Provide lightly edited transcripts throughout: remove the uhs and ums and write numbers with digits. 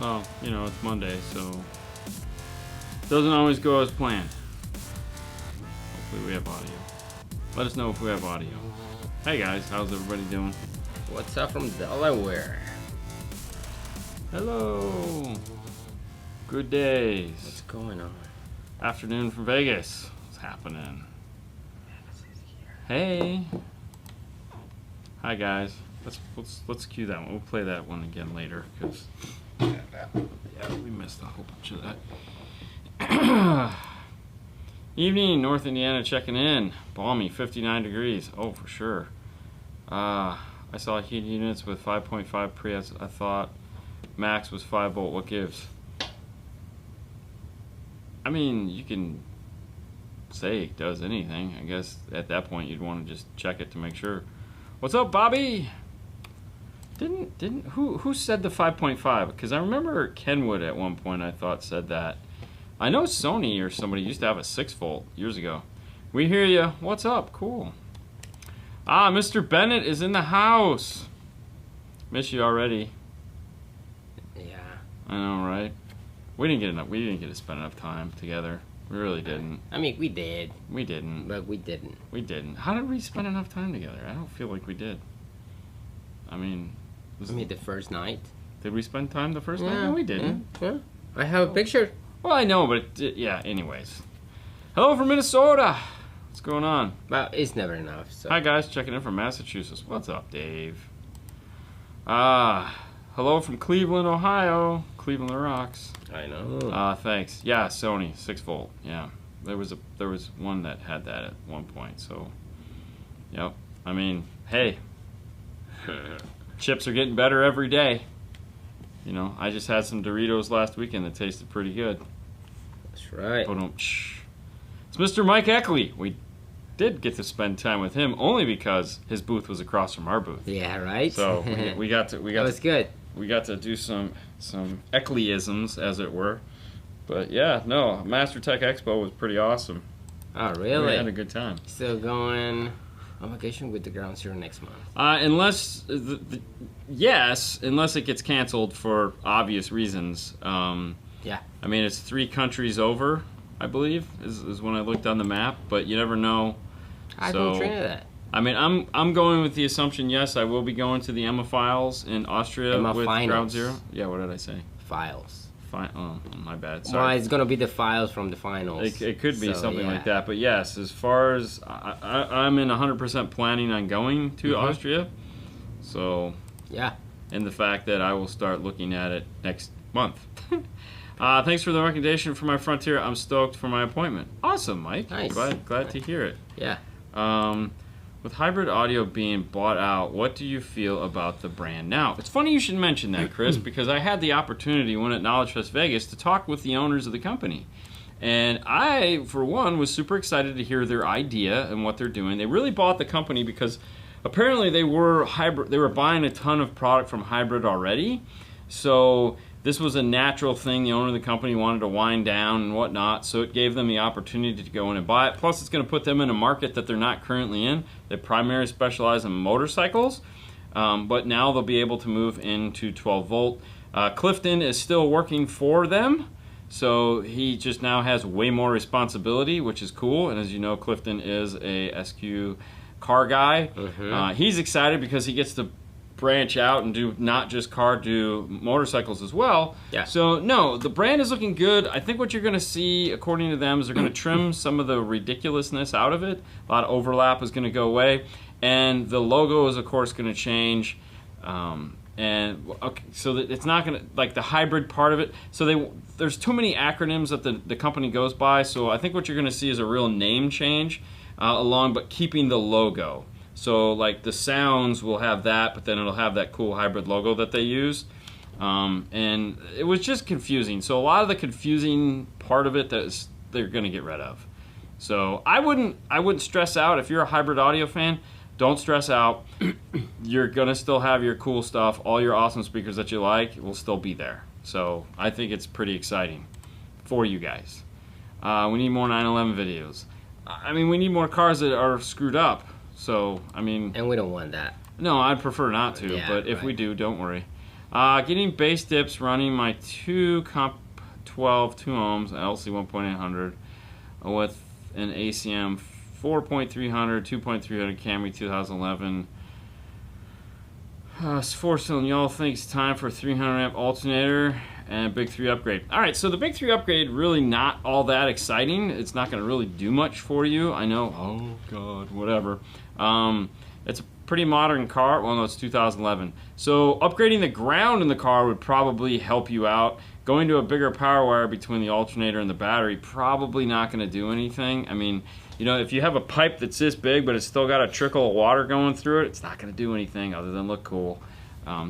Well, you know, it's Monday, so doesn't always go as planned. Hopefully we have audio. Let us know if we have audio. Hey guys, how's everybody doing? What's up from Delaware? Hello. Good days. What's going on? Afternoon from Vegas. What's happening? Hey. Hi guys. Let's cue that one. We'll play that one again later because yeah, we missed a whole bunch of that. Evening, North Indiana checking in. Balmy, 59 degrees. Oh, for sure. I saw heat units with 5.5 pre. I thought max was 5 volt. What gives? I mean, you can say it does anything. I guess at that point you'd want to just check it to make sure. What's up, Bobby? Who said the 5.5? Because I remember Kenwood at one point I thought said that. I know Sony or somebody used to have a 6 volt years ago. We hear you. What's up? Cool. Ah, Mr. Bennett is in the house. Miss you already. Yeah. I know, right? We didn't get to spend enough time together. We really didn't. I mean, we did. We didn't. But we didn't. We didn't. How did we spend enough time together? I don't feel like we did. I mean, the first night. Did we spend time the first night? No, we didn't. Yeah. I have a picture. Well, I know, but yeah, anyways. Hello from Minnesota. What's going on? Well, it's never enough. So. Hi, guys. Checking in from Massachusetts. What's up, Dave? Hello from Cleveland, Ohio. Cleveland rocks. I know. Thanks. Yeah, Sony, 6 volt. Yeah. There was one that had that at one point, so yep. I mean, hey. Chips are getting better every day. You know, I just had some Doritos last weekend that tasted pretty good. That's right. It's Mr. Mike Eckley. We did get to spend time with him only because his booth was across from our booth. Yeah, right. So we got to. That was good. We got to do some Eckleyisms, as it were. But yeah, no, Master Tech Expo was pretty awesome. Oh, really? We had a good time. Still going on vacation with the Ground Zero next month. Unless it gets canceled for obvious reasons. Yeah. I mean, it's 3 countries over, I believe, is when I looked on the map. But you never know. I don't train that. I mean, I'm going with the assumption, yes, I will be going to the Emma Files in Austria with Finals. Ground Zero. Yeah, what did I say? Files. Oh, my bad. Sorry. Well, it's going to be the files from the finals. It could be something like that. But yes, as far as I'm in 100% planning on going to Austria. So, yeah. And the fact that I will start looking at it next month. Thanks for the recommendation for my Frontier. I'm stoked for my appointment. Awesome, Mike. Nice. Glad to hear it. Yeah. With hybrid audio being bought out, what do you feel about the brand now? It's funny you should mention that, Chris, because I had the opportunity when at Knowledge Fest Vegas to talk with the owners of the company. And I, for one, was super excited to hear their idea and what they're doing. They really bought the company because apparently they were buying a ton of product from hybrid already. So this was a natural thing. The owner of the company wanted to wind down and whatnot, so it gave them the opportunity to go in and buy it. Plus, it's going to put them in a market that they're not currently in. They primarily specialize in motorcycles, but now they'll be able to move into 12 volt. Clifton is still working for them, so he just now has way more responsibility, which is cool. And as you know, Clifton is a SQ car guy. He's excited because he gets to branch out and do not just car, do motorcycles as well. Yeah. So no, the brand is looking good. I think what you're going to see, according to them, is they're going to trim some of the ridiculousness out of it. A lot of overlap is going to go away, and the logo is of course going to change. So that it's not going to, like the hybrid part of it. So there's too many acronyms that the company goes by. So I think what you're going to see is a real name change but keeping the logo. So like the sounds will have that, but then it'll have that cool hybrid logo that they use. And it was just confusing. So a lot of the confusing part of it they're going to get rid of. So I wouldn't stress out. If you're a hybrid audio fan, don't stress out. You're going to still have your cool stuff. All your awesome speakers that you like will still be there. So I think it's pretty exciting for you guys. We need more 911 videos. I mean, we need more cars that are screwed up. So, I mean... And we don't want that. No, I'd prefer not to, yeah, but if right. we do, don't worry. Getting bass dips running my 2 Comp 12 2 ohms LC 1.800 with an ACM 4.300, 2.300 Camry 2011. 4-cylinder, y'all think it's time for a 300 amp alternator and a Big 3 upgrade. Alright, so the Big 3 upgrade, really not all that exciting. It's not going to really do much for you. I know, oh god, whatever. It's a pretty modern car. Well, no, it's 2011. So upgrading the ground in the car would probably help you out. Going to a bigger power wire between the alternator and the battery, probably not going to do anything. I mean, you know, if you have a pipe that's this big, but it's still got a trickle of water going through it, it's not going to do anything other than look cool.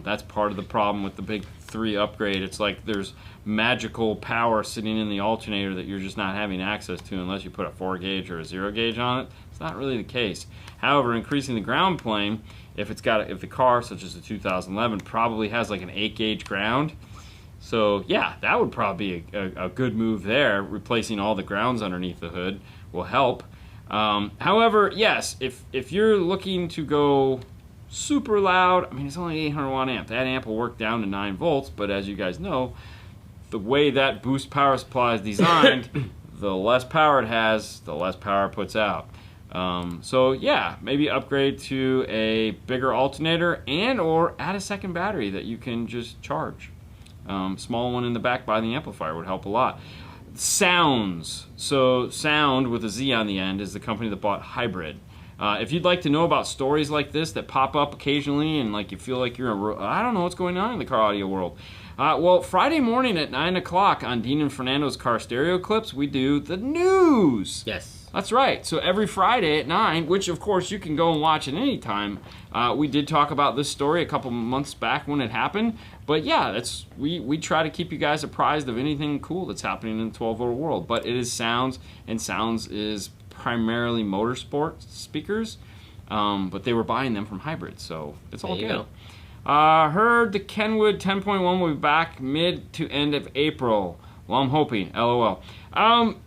That's part of the problem with the Big 3 upgrade. It's like there's magical power sitting in the alternator that you're just not having access to unless you put a 4 gauge or a 0 gauge on it. It's not really the case. However, increasing the ground plane, if the car, such as the 2011, probably has like an 8 gauge ground, so yeah, that would probably be a good move there. Replacing all the grounds underneath the hood will help. However, yes, if you're looking to go super loud, I mean, it's only 800 watt amp. That amp will work down to 9 volts, but as you guys know, the way that boost power supply is designed, the less power it has, the less power it puts out. So yeah, maybe upgrade to a bigger alternator and or add a second battery that you can just charge. Small one in the back by the amplifier would help a lot. Sounds. So Sound with a Z on the end is the company that bought Hybrid. If you'd like to know about stories like this that pop up occasionally and like you feel like you're I don't know what's going on in the car audio world. Well, Friday morning at 9 o'clock on Dean and Fernando's Car Stereo Clips, we do the news. Yes. That's right. So every Friday at 9, which of course you can go and watch at any time, we did talk about this story a couple months back when it happened. But yeah, we try to keep you guys apprised of anything cool that's happening in the 12-volt world. But it is Sounds, and Sounds is primarily motorsport speakers. But they were buying them from Hybrid, so it's all good. Heard the Kenwood 10.1 will be back mid to end of April. Well, I'm hoping. LOL.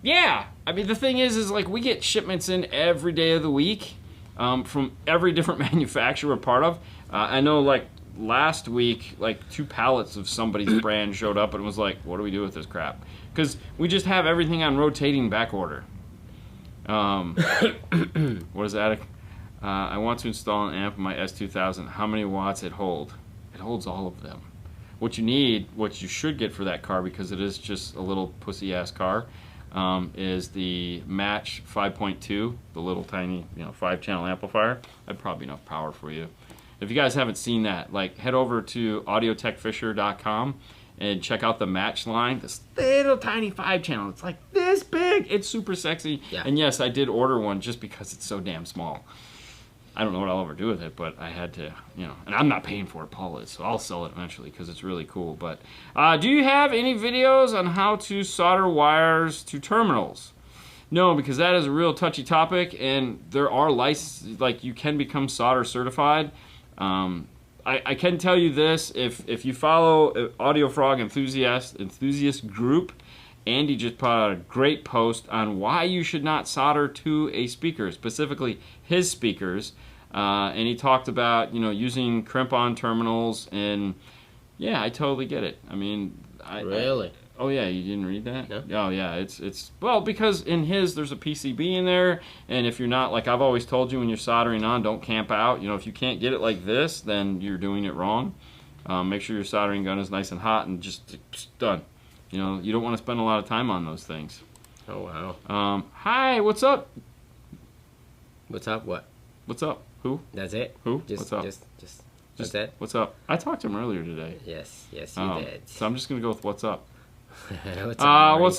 Yeah. I mean, the thing is like we get shipments in every day of the week from every different manufacturer we're part of. I know, like, last week, like, 2 pallets of somebody's brand showed up and was like, what do we do with this crap? Because we just have everything on rotating back order. What is that? I want to install an amp in my S2000. How many watts it hold? It holds all of them. What you need, what you should get for that car, because it is just a little pussy-ass car, is the Match 5.2, the little tiny, 5-channel amplifier. That'd probably be enough power for you. If you guys haven't seen that, like, head over to audiotechfisher.com and check out the Match line. This little tiny 5-channel. It's like this big. It's super sexy. Yeah. And yes, I did order one just because it's so damn small. I don't know what I'll ever do with it, but I had to, and I'm not paying for it, Paul is, so I'll sell it eventually because it's really cool. But do you have any videos on how to solder wires to terminals? No, because that is a real touchy topic, and there are licenses, like you can become solder certified. I can tell you this, if you follow Audio Frog enthusiast group, Andy just put out a great post on why you should not solder to a speaker, specifically his speakers. And he talked about, using crimp-on terminals, and yeah, I totally get it. I mean, Really? Oh yeah, you didn't read that? No. Oh yeah, it's well, because in his there's a PCB in there, and if you're not, like I've always told you, when you're soldering on, don't camp out. If you can't get it like this, then you're doing it wrong. Make sure your soldering gun is nice and hot and just done. You don't want to spend a lot of time on those things. Oh wow. Hi, what's up? What's up? What? What's up? Who? That's it? Who? What's up? Just that's it? What's up? I talked to him earlier today. Yes, you did. So I'm just gonna go with what's up. What's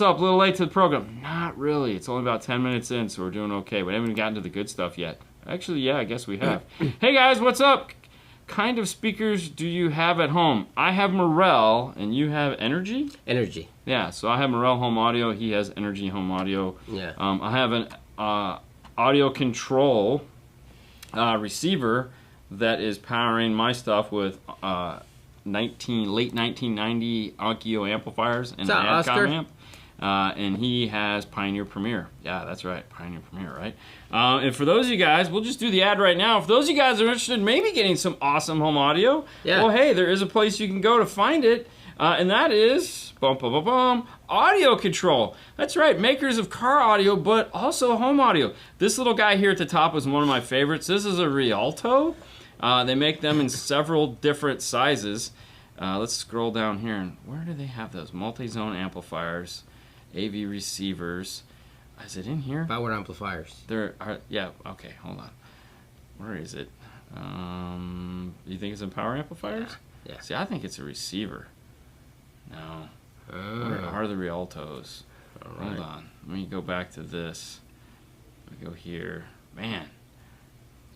up? A little late to the program. Not really. It's only about 10 minutes in, so we're doing okay. We haven't gotten to the good stuff yet. Actually, yeah, I guess we have. Hey guys, what's up? Kind of speakers do you have at home? I have Morel, and you have Energy? Energy. Yeah, so I have Morel Home Audio. He has Energy Home Audio. Yeah. I have an audio control receiver that is powering my stuff with late 1990 Onkyo amplifiers and an Adcom amp. and he has Pioneer Premier. Yeah, that's right, Pioneer Premier, right? And for those of you guys, we'll just do the ad right now. For those of you guys that are interested in maybe getting some awesome home audio, well, hey, there is a place you can go to find it, and that is Audio Control. That's right, makers of car audio, but also home audio. This little guy here at the top was one of my favorites. This is a Rialto. They make them in several different sizes. Let's scroll down here, and where do they have those? Multi-zone amplifiers, AV receivers. Is it in here? Power amplifiers. There are, yeah, okay, hold on. Where is it? You think it's in power amplifiers? Yeah. See, I think it's a receiver. No. Where are the Rialtos? Hold on. Let me go back to this. Let me go here. Man.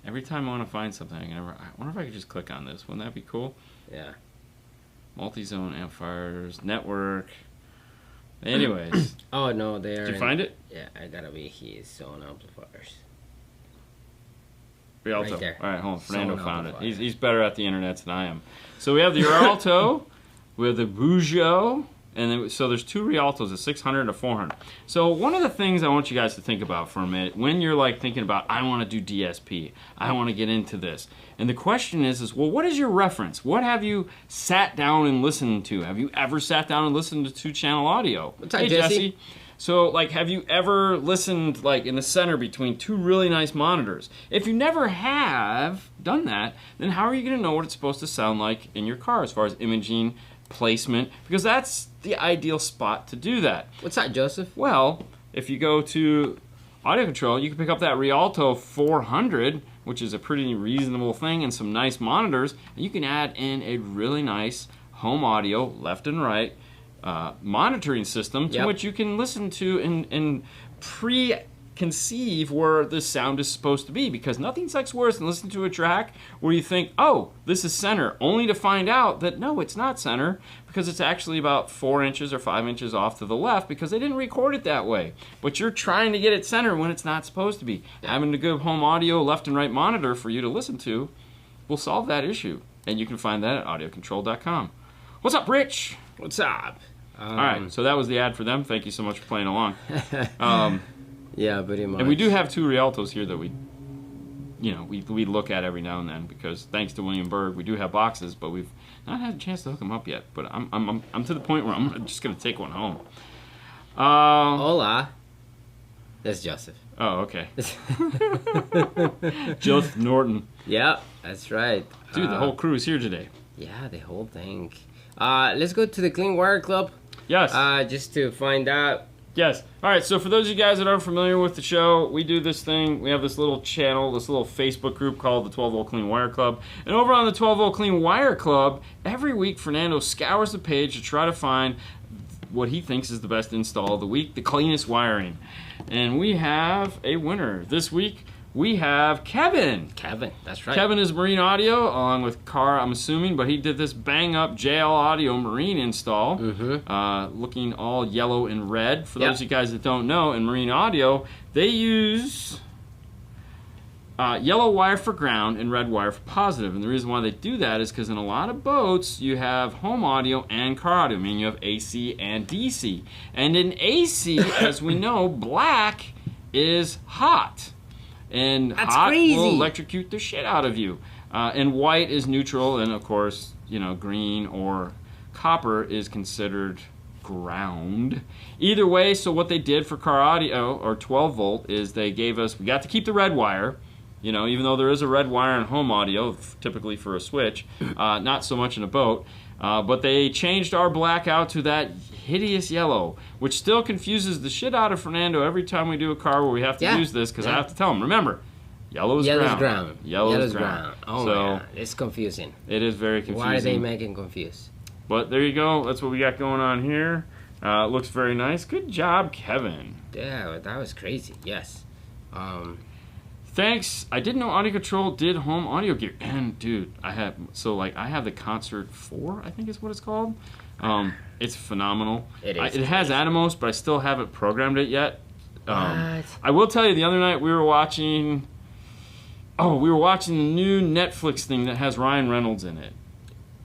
Every time I want to find something, I wonder if I could just click on this. Wouldn't that be cool? Yeah. Multi-zone amplifiers, network. Anyways. Oh, no, they are. Did you find it? Yeah, I gotta be his zone amplifiers. Rialto. Right there. All right, hold on. Fernando Zone found it. amplifier. He's better at the internet than I am. So we have the Rialto, we have the Bujo, and then, so there's two Rialtos, a 600 and a 400. So one of the things I want you guys to think about for a minute, when you're like thinking about, I want to do DSP, I want to get into this, and the question is, well, what is your reference? What have you sat down and listened to? Have you ever sat down and listened to 2-channel audio? What's up, Jesse? So, like, have you ever listened, like, in the center between two really nice monitors? If you never have done that, then how are you going to know what it's supposed to sound like in your car as far as imaging, placement? Because that's the ideal spot to do that. What's that, Joseph? Well, if you go to Audio Control, you can pick up that Rialto 400, which is a pretty reasonable thing, and some nice monitors, and you can add in a really nice home audio, left and right, monitoring system to which you can listen to and preconceive where the sound is supposed to be, because nothing sucks worse than listening to a track where you think, oh, this is center, only to find out that no, it's not center, because it's actually about 4 inches or 5 inches off to the left because they didn't record it that way. But you're trying to get it center when it's not supposed to be. Having a good home audio left and right monitor for you to listen to will solve that issue, and you can find that at audiocontrol.com. What's up, Rich? What's up? All right, so that was the ad for them. Thank you so much for playing along. Yeah, pretty much. And we do have two Rialtos here that we look at every now and then, because thanks to William Berg, we do have boxes, but we've not had a chance to hook them up yet. But I'm to the point where I'm just gonna take one home. Hola. That's Joseph. Oh, okay. Joseph Norton. Yeah, that's right. Dude, the whole crew is here today. Yeah, the whole thing. Let's go to the Clean Wire Club. Yes. Just to find out. Yes. All right, so for those of you guys that aren't familiar with the show, we do this thing. We have this little channel, this little Facebook group called the 12 Volt Clean Wire Club. And over on the 12 Volt Clean Wire Club, every week Fernando scours the page to try to find what he thinks is the best install of the week, the cleanest wiring. And we have a winner. This week, we have Kevin. Kevin, that's right. Kevin is Marine Audio, along with Carr, I'm assuming, but he did this bang-up JL Audio Marine install, looking all yellow and red. For those of you guys that don't know, in Marine Audio, they use yellow wire for ground and red wire for positive. And the reason why they do that is because in a lot of boats, you have home audio and car audio, meaning you have AC and DC. And in AC, as we know, black is hot. And that's hot crazy. Will electrocute the shit out of you. And white is neutral, and of course, green or copper is considered ground. Either way, so what they did for car audio, or 12 volt, is they gave us, we got to keep the red wire, even though there is a red wire in home audio, typically for a switch, not so much in a boat. But they changed our black out to that hideous yellow, which still confuses the shit out of Fernando every time we do a car where we have to use this, because I have to tell him, remember, yellow is ground. Yellow is ground. Oh, so, man. It's confusing. It is very confusing. Why are they making confused? But there you go. That's what we got going on here. Looks very nice. Good job, Kevin. Yeah, that was crazy. Yes. Thanks. I didn't know Audio Control did home audio gear. And dude, I have the Concert 4, I think is what it's called. It's phenomenal. It is. It has Atomos, but I still haven't programmed it yet. I will tell you, the other night we were watching the new Netflix thing that has Ryan Reynolds in it.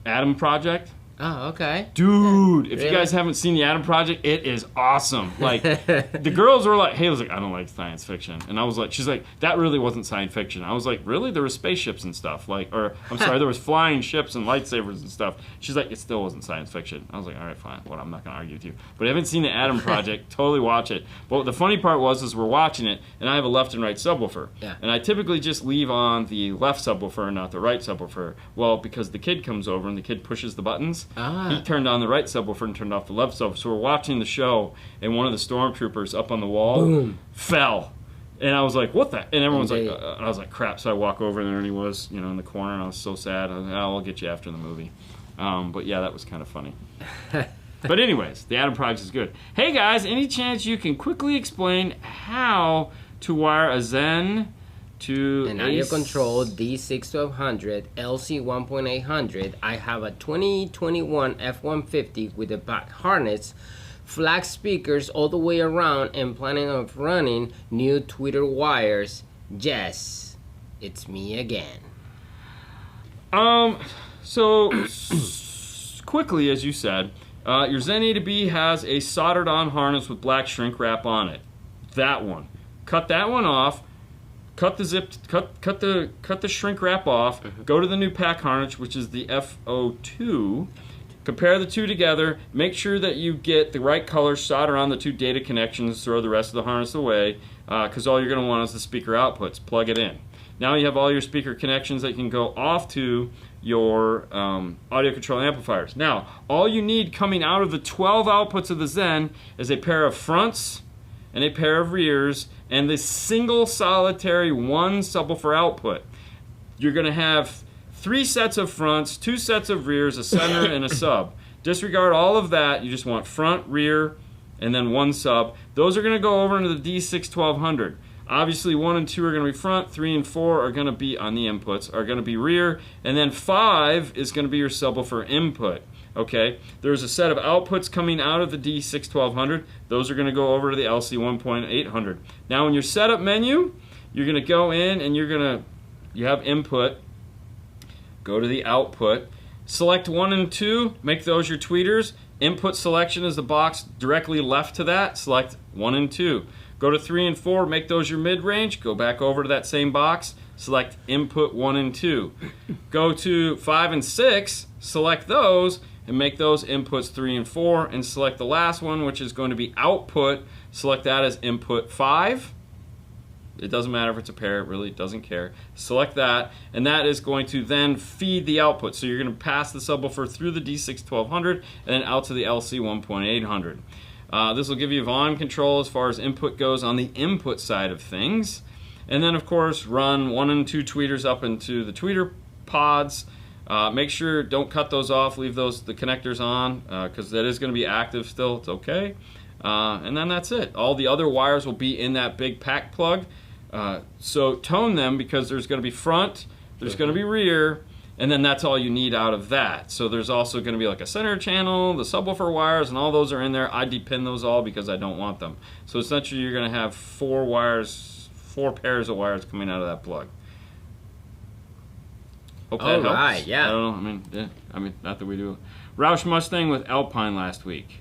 Atom Project. Oh, okay. Dude, if Really? you guys haven't seen the Adam Project, it is awesome. Like, the girls were like, Haley's like, I don't like science fiction. And I was like, she's like, that really wasn't science fiction. I was like, really? There was spaceships and stuff. Like, or, I'm sorry, there was flying ships and lightsabers and stuff. She's like, it still wasn't science fiction. I was like, all right, fine. Well, I'm not going to argue with you. But if you haven't seen the Adam Project, totally watch it. But the funny part is we're watching it, and I have a left and right subwoofer. Yeah. And I typically just leave on the left subwoofer and not the right subwoofer. Well, because the kid comes over and the kid pushes the buttons, he turned on the right subwoofer and turned off the left subwoofer. So we're watching the show, and one of the stormtroopers up on the wall fell. And I was like, what the? And everyone's like, I was like, crap. So I walk over, and there he was, in the corner, and I was so sad. I was like, oh, I'll get you after the movie. But yeah, that was kind of funny. But anyways, the Adam Project is good. Hey guys, any chance you can quickly explain how to wire a Zen to an audio-controlled D61200 LC 1.800. I have a 2021 F-150 with a back harness, flat speakers all the way around, and planning on running new Twitter wires. Yes, it's me again. So quickly, as you said, your Zen A to B has a soldered-on harness with black shrink wrap on it. That one. Cut that one off. Cut the shrink wrap off. Go to the new pack harness, which is the FO2. Compare the two together. Make sure that you get the right color, solder on the two data connections, throw the rest of the harness away, because all you're going to want is the speaker outputs. Plug it in. Now you have all your speaker connections that can go off to your audio control amplifiers. Now, all you need coming out of the 12 outputs of the Zen is a pair of fronts and a pair of rears and the single solitary one subwoofer output. You're going to have 3 sets of fronts, 2 sets of rears, a center, and a sub. Disregard all of that. You just want front, rear, and then one sub. Those are going to go over into the D61200. Obviously, 1 and 2 are going to be front, 3 and 4 are going to be on the inputs, are going to be rear, and then 5 is going to be your subwoofer input. Okay, there's a set of outputs coming out of the D61200. Those are going to go over to the LC 1.800. Now, in your setup menu, you're going to go in and you have input. Go to the output. Select 1 and 2. Make those your tweeters. Input selection is the box directly left to that. Select 1 and 2. Go to 3 and 4. Make those your mid-range. Go back over to that same box. Select input 1 and 2. Go to 5 and 6. Select those and make those inputs 3 and 4, and select the last one, which is going to be output. Select that as input 5. It doesn't matter if it's a pair, it really doesn't care. Select that, and that is going to then feed the output. So you're going to pass the subwoofer through the D61200 and then out to the LC 1.800. This will give you volume control as far as input goes on the input side of things. And then, of course, run 1 and 2 tweeters up into the tweeter pods. Make sure don't cut those off. Leave the connectors on because that is going to be active still. It's okay. And then that's it. All the other wires will be in that big pack plug. So tone them because there's going to be front, there's going to be rear, and then that's all you need out of that. So there's also going to be like a center channel, the subwoofer wires, and all those are in there. I depin those all because I don't want them. So essentially you're going to have 4 pairs of wires coming out of that plug. Hope that helps. Right, yeah. I don't know. I mean, not that we do. Roush Mustang with Alpine last week.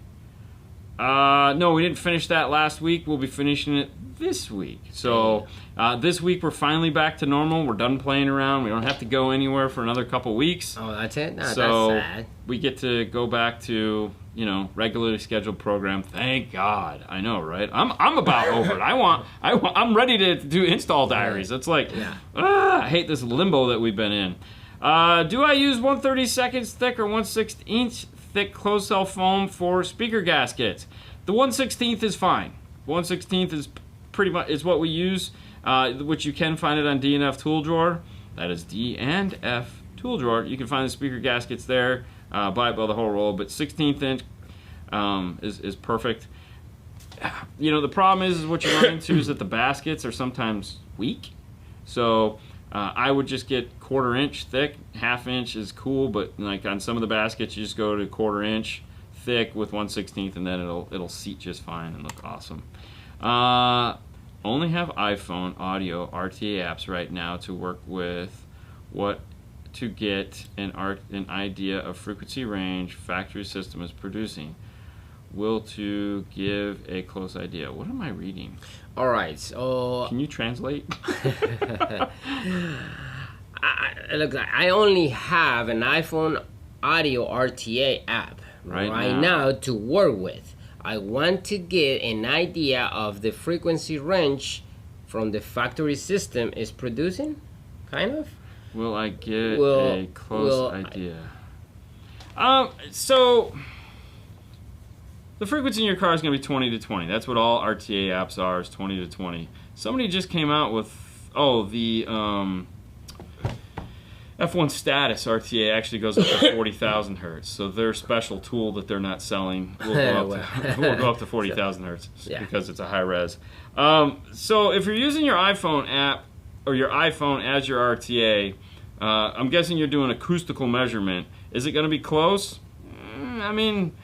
No, we didn't finish that last week. We'll be finishing it this week. So this week we're finally back to normal. We're done playing around. We don't have to go anywhere for another couple weeks. Oh, that's it? No, so that's sad. we get to go back to regularly scheduled program. Thank God. I know, right? I'm about over it. I'm ready to do install diaries. It's like I hate this limbo that we've been in. Do I use 1/32 thick or 1/16 thick closed cell foam for speaker gaskets? The 1/16 is fine. 1/16 is pretty much is what we use, which you can find it on D&F Tool Drawer. That is D&F Tool Drawer. You can find the speaker gaskets there. Buy it by the whole roll, but 16th inch is perfect. The problem is what you run into is that the baskets are sometimes weak. So I would just get 1/4 inch thick. 1/2 inch is cool, but like on some of the baskets, you just go to 1/4 inch thick with 1/16, and then it'll seat just fine and look awesome. Only have iPhone audio RTA apps right now to work with. What to get an idea of frequency range factory system is producing. Will to give a close idea. What am I reading? All right, so Can you translate? look, I only have an iPhone audio RTA app right now to work with. I want to get an idea of the frequency range from the factory system is producing, kind of. Will I get a close idea? So the frequency in your car is going to be 20 to 20. That's what all RTA apps are, is 20 to 20. Somebody just came out with, the F1 status RTA actually goes up to 40,000 hertz. So their special tool that they're not selling will go up to 40,000 hertz because it's a high res. So if you're using your iPhone app or your iPhone as your RTA, I'm guessing you're doing acoustical measurement. Is it going to be close? I mean,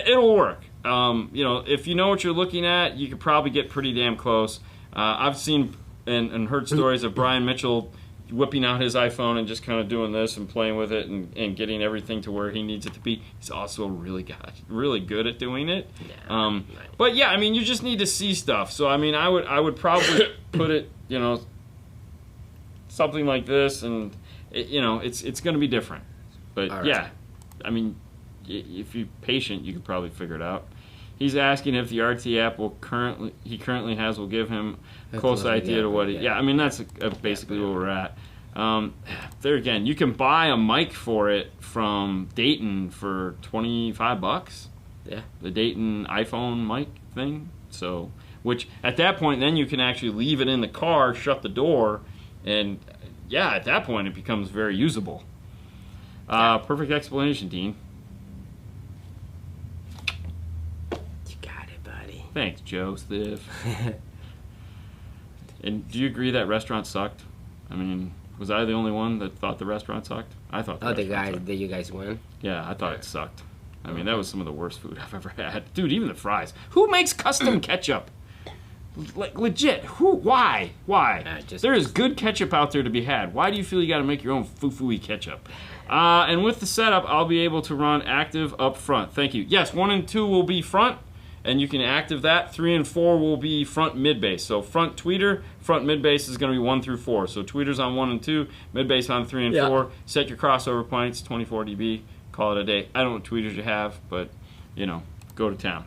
it'll work. If you know what you're looking at, you could probably get pretty damn close. I've seen and heard stories of Brian Mitchell whipping out his iPhone and just kind of doing this and playing with it and getting everything to where he needs it to be. He's also really good at doing it. Yeah, but yeah, I mean, you just need to see stuff. So I mean, I would probably put it, something like this, and it's going to be different. But yeah, I mean, if you're patient, you could probably figure it out. He's asking if the RT app will currently has will give him a close idea to what he... Yeah, I mean, that's basically where we're at. There again, you can buy a mic for it from Dayton for $25. Yeah. The Dayton iPhone mic thing. So, which at that point, then you can actually leave it in the car, shut the door, and yeah, at that point, it becomes very usable. Perfect explanation, Dean. Thanks, Joseph. And do you agree that restaurant sucked? I mean, was I the only one that thought the restaurant sucked? I thought the restaurant sucked. That you guys went? Yeah, I thought it sucked. I mean, that was some of the worst food I've ever had. Dude, even the fries. Who makes custom ketchup? Like, legit. Who? Why? There is good ketchup out there to be had. Why do you feel you got to make your own foo-foo-y ketchup? And with the setup, I'll be able to run active up front. Thank you. Yes, 1 and 2 will be front. And you can active that. 3 and 4 will be front mid-bass. So front tweeter, front mid-bass is going to be 1 through 4. So tweeters on 1 and 2, mid-bass on 3 and 4. Set your crossover points, 24 dB. Call it a day. I don't know what tweeters you have, but, go to town.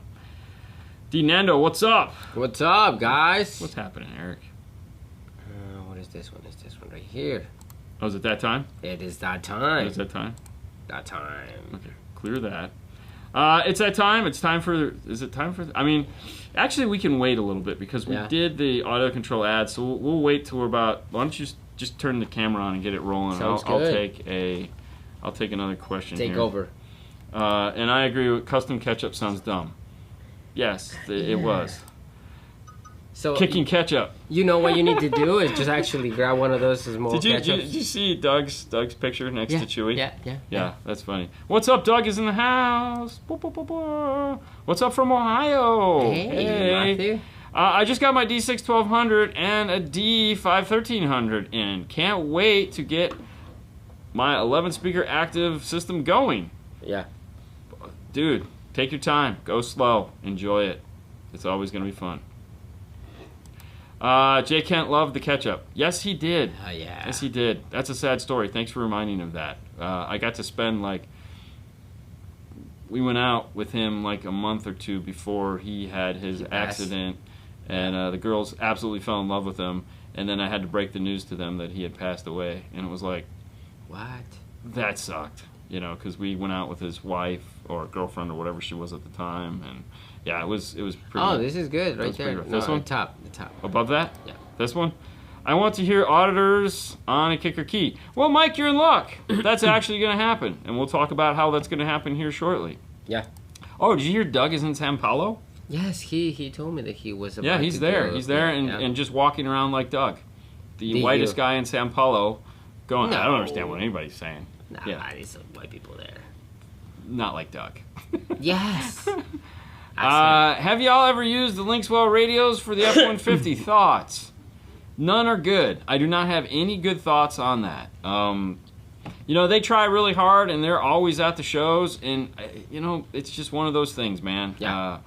D. Nando, what's up? What's up, guys? What's happening, Eric? What is this one? It's this one right here. Oh, is it that time? It is that time. Is that time? That time. Okay, clear that. It's that time. It's time for... Is it time for... I mean, actually, we can wait a little bit because we did the audio control ad, so we'll wait till we're about... Why don't you just turn the camera on and get it rolling? Sounds good. I'll take another question here. Take over. And I agree with custom ketchup sounds dumb. Yes, it was. So kicking ketchup. You know what you need to do is just actually grab one of those small ketchups. Did you see Doug's picture next to Chewy? Yeah, that's funny. What's up, Doug is in the house. What's up from Ohio? Hey. Matthew. I just got my D6 1200 and a D5 1300 in. Can't wait to get my 11 speaker active system going. Yeah. Dude, take your time. Go slow. Enjoy it. It's always going to be fun. Jay Kent loved the ketchup. Yes, he did. Oh, yeah. Yes, he did. That's a sad story. Thanks for reminding of that. I got to spend, we went out with him, a month or two before he had his accident, and the girls absolutely fell in love with him, and then I had to break the news to them that he had passed away, and it was like... What? That sucked, because we went out with his wife, or girlfriend, or whatever she was at the time, and... Yeah, it was pretty... Oh, this is good right there. This one? The top. Above that? Yeah. This one? I want to hear auditors on a kicker key. Well, Mike, you're in luck. That's actually going to happen, and we'll talk about how that's going to happen here shortly. Yeah. Oh, did you hear Doug is in Sao Paulo? Yes, he told me that he was about he's there. He's there and just walking around like Doug. The whitest guy in Sao Paulo going... No. I don't understand what anybody's saying. Nah, there's some white people there. Not like Doug. Yes. Have y'all ever used the Lynxwell radios for the F-150? Thoughts? None are good. I do not have any good thoughts on that. You know, they try really hard, and they're always at the shows, and you know, it's just one of those things, man. Yeah.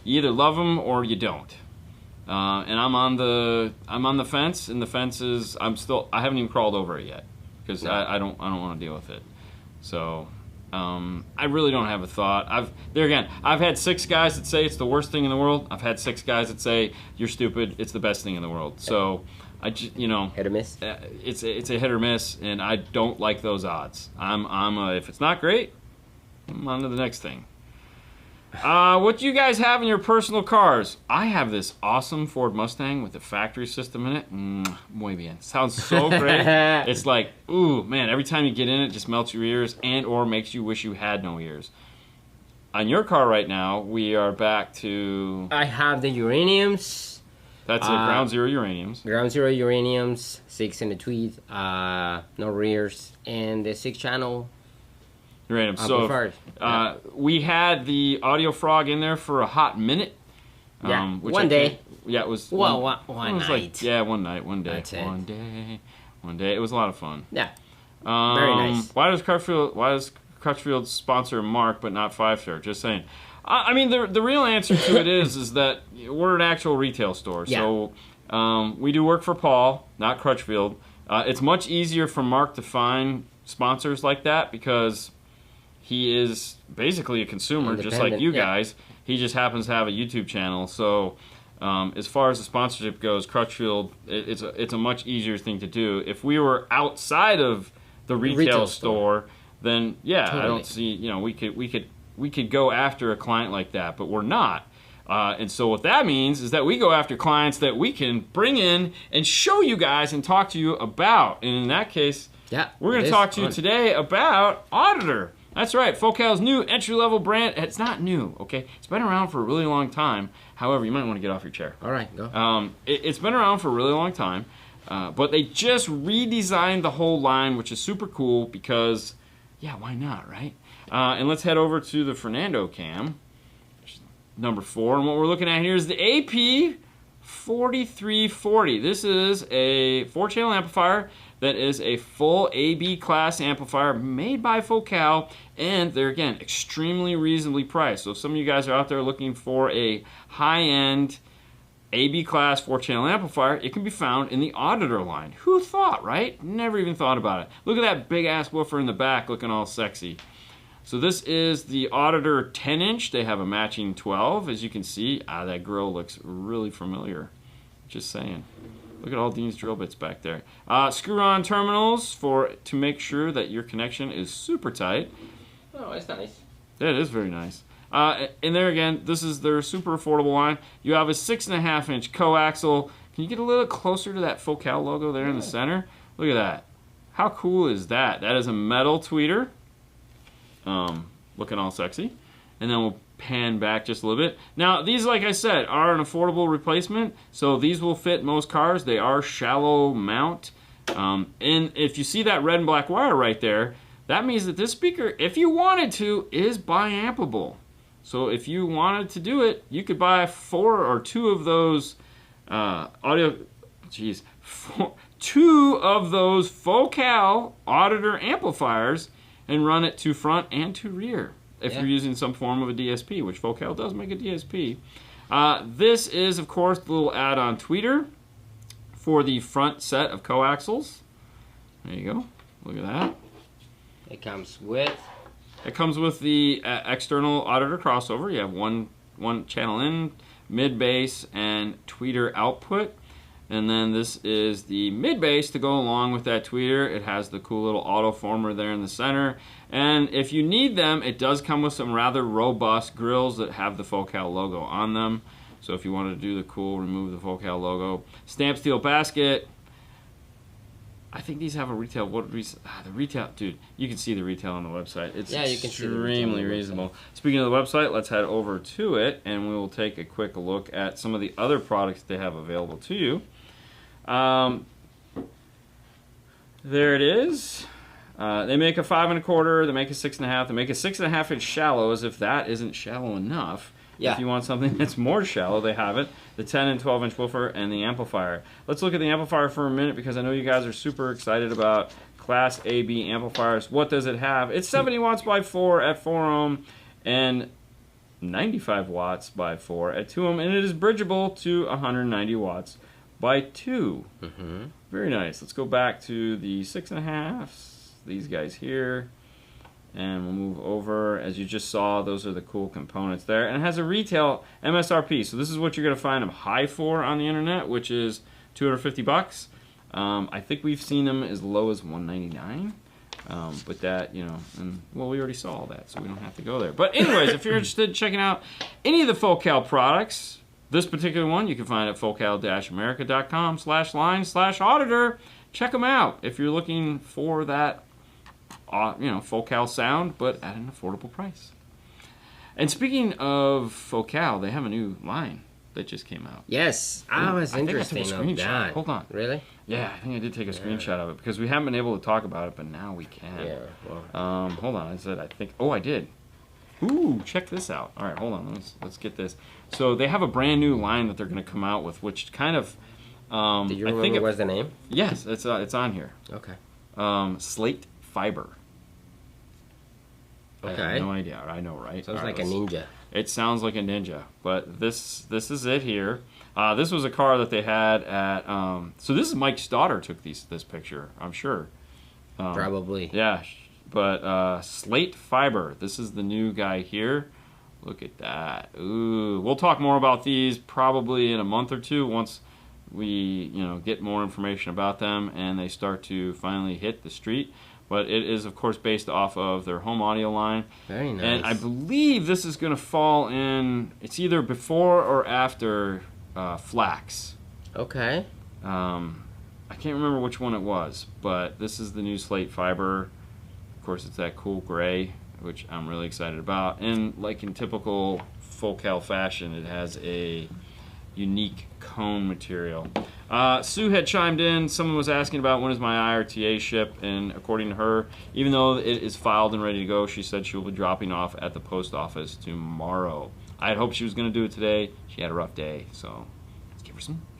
You either love them or you don't. And I'm on the fence, and the fence is I haven't even crawled over it yet because I don't want to deal with it. So I really don't have a thought. I've had 6 guys that say it's the worst thing in the world. I've had 6 guys that say you're stupid. It's the best thing in the world. So I just, you know, hit or miss. It's a hit or miss, and I don't like those odds. If it's not great, I'm on to the next thing. What do you guys have in your personal cars? I have this awesome Ford Mustang with a factory system in it. Muy bien. Sounds so great. It's like, ooh, man, every time you get in it, it just melts your ears and or makes you wish you had no ears. On your car right now, we are back to... I have the uraniums. That's a Ground Zero uraniums. Ground Zero uraniums, 6 in the tweed, no rears, and the 6-channel. Random. So we had the Audio Frog in there for a hot minute. Yeah, one day. Yeah, it was. Well, one night. Like, yeah, one night, one day. That's it. One day. It was a lot of fun. Yeah. Very nice. Why does Crutchfield sponsor Mark but not 5-Star? Just saying. I mean, the real answer to it is that we're an actual retail store. Yeah. So we do work for Paul, not Crutchfield. It's much easier for Mark to find sponsors like that because he is basically a consumer, just like you guys. He just happens to have a YouTube channel. So as far as the sponsorship goes, Crutchfield, it's a much easier thing to do. If we were outside of the retail store, then yeah, totally. I don't see, you know, we could go after a client like that, but we're not. And so what that means is that we go after clients that we can bring in and show you guys and talk to you about. And in that case, we're going to talk to you today about Auditor. That's right, Focal's new entry-level brand. It's not new, okay? It's been around for a really long time. However, you might want to get off your chair. All right, go. It's been around for a really long time, but they just redesigned the whole line, which is super cool because, yeah, why not, right? And let's head over to the Fernando cam, number 4. And what we're looking at here is the AP 4340. This is a 4-channel amplifier that is a full AB class amplifier made by Focal, and they're, again, extremely reasonably priced. So if some of you guys are out there looking for a high-end AB class 4-channel amplifier, it can be found in the Auditor line. Who thought, right? Never even thought about it. Look at that big-ass woofer in the back looking all sexy. So this is the Auditor 10-inch. They have a matching 12. As you can see, that grill looks really familiar. Just saying. Look at all Dean's drill bits back there. Screw-on terminals to make sure that your connection is super tight. Oh, that's nice. Yeah, it is very nice. And there again, this is their super affordable line. You have a 6.5-inch coaxial. Can you get a little closer to that Focal logo there in the center? Look at that. How cool is that? That is a metal tweeter. Looking all sexy. And then we'll pan back just a little bit. Now, these, like I said, are an affordable replacement, so these will fit most cars. They are shallow mount. And if you see that red and black wire right there, that means that this speaker, if you wanted to, is bi-ampable. So if you wanted to do it, you could buy 4 or 2 of those two of those Focal Auditor amplifiers and run it to front and to rear if you're using some form of a DSP, which Focal does make a DSP. This is, of course, the little add-on tweeter for the front set of coaxials. There you go. Look at that. It comes with the external Auditor crossover. You have one channel in, mid-bass, and tweeter output. And then this is the mid-bass to go along with that tweeter. It has the cool little auto-former there in the center. And if you need them, it does come with some rather robust grills that have the Focal logo on them. So if you wanted to do the cool, remove the Focal logo. Stamp steel basket. I think these have a retail. The retail, dude, you can see the retail on the website. It's extremely reasonable. Speaking of the website, let's head over to it, and we will take a quick look at some of the other products they have available to you. There it is. They make a 5 1/4. They make a 6.5. They make a 6.5-inch shallow, as if that isn't shallow enough. Yeah. If you want something that's more shallow, they have it. The 10 and 12-inch woofer and the amplifier. Let's look at the amplifier for a minute because I know you guys are super excited about Class AB amplifiers. What does it have? It's 70 watts by 4 at 4 ohm and 95 watts by 4 at 2 ohm, and it is bridgeable to 190 watts by 2. Mm-hmm. Very nice. Let's go back to the 6.5s. These guys here. And we'll move over. As you just saw, those are the cool components there. And it has a retail MSRP. So this is what you're going to find them high for on the internet, which is $250. I think we've seen them as low as $199. But that, you know, and well, we already saw all that, so we don't have to go there. But anyways, if you're interested in checking out any of the Focal products, this particular one you can find at focal-america.com/line/auditor. Check them out if you're looking for that, you know, Focal sound, but at an affordable price. And speaking of Focal, they have a new line that just came out. Yes, I was interested in screenshot. that. Hold on. Really? Yeah, I think I did take a screenshot of it because we haven't been able to talk about it, but now we can. Yeah. Well, Hold on. I said I think. Oh, I did. Ooh, check this out. All right, hold on. Let's get this. So they have a brand new line that they're going to come out with, which kind of. did you remember what's the name? Yes, it's on here. Okay. Slate fiber. Okay. I have no idea. I know, right? Sounds All right, like a ninja. It sounds like a ninja, but this is it here. This was a car that they had at. So this is Mike's daughter took this picture. I'm sure. Probably. Yeah, but Slate Fiber. This is the new guy here. Look at that. Ooh, we'll talk more about these probably in a month or two once we get more information about them and they start to finally hit the street. But it is, of course, based off of their home audio line. Very nice. And I believe this is going to fall in, it's either before or after Flax. Okay. I can't remember which one it was, but this is the new Slate Fiber. Of course, it's that cool gray, which I'm really excited about. And like in typical Focal fashion, it has a unique cone material. Sue had chimed in. Someone was asking about when is my IRTA ship, and according to her, even though it is filed and ready to go, she said she will be dropping off at the post office tomorrow. I had hoped she was going to do it today. She had a rough day, so let's give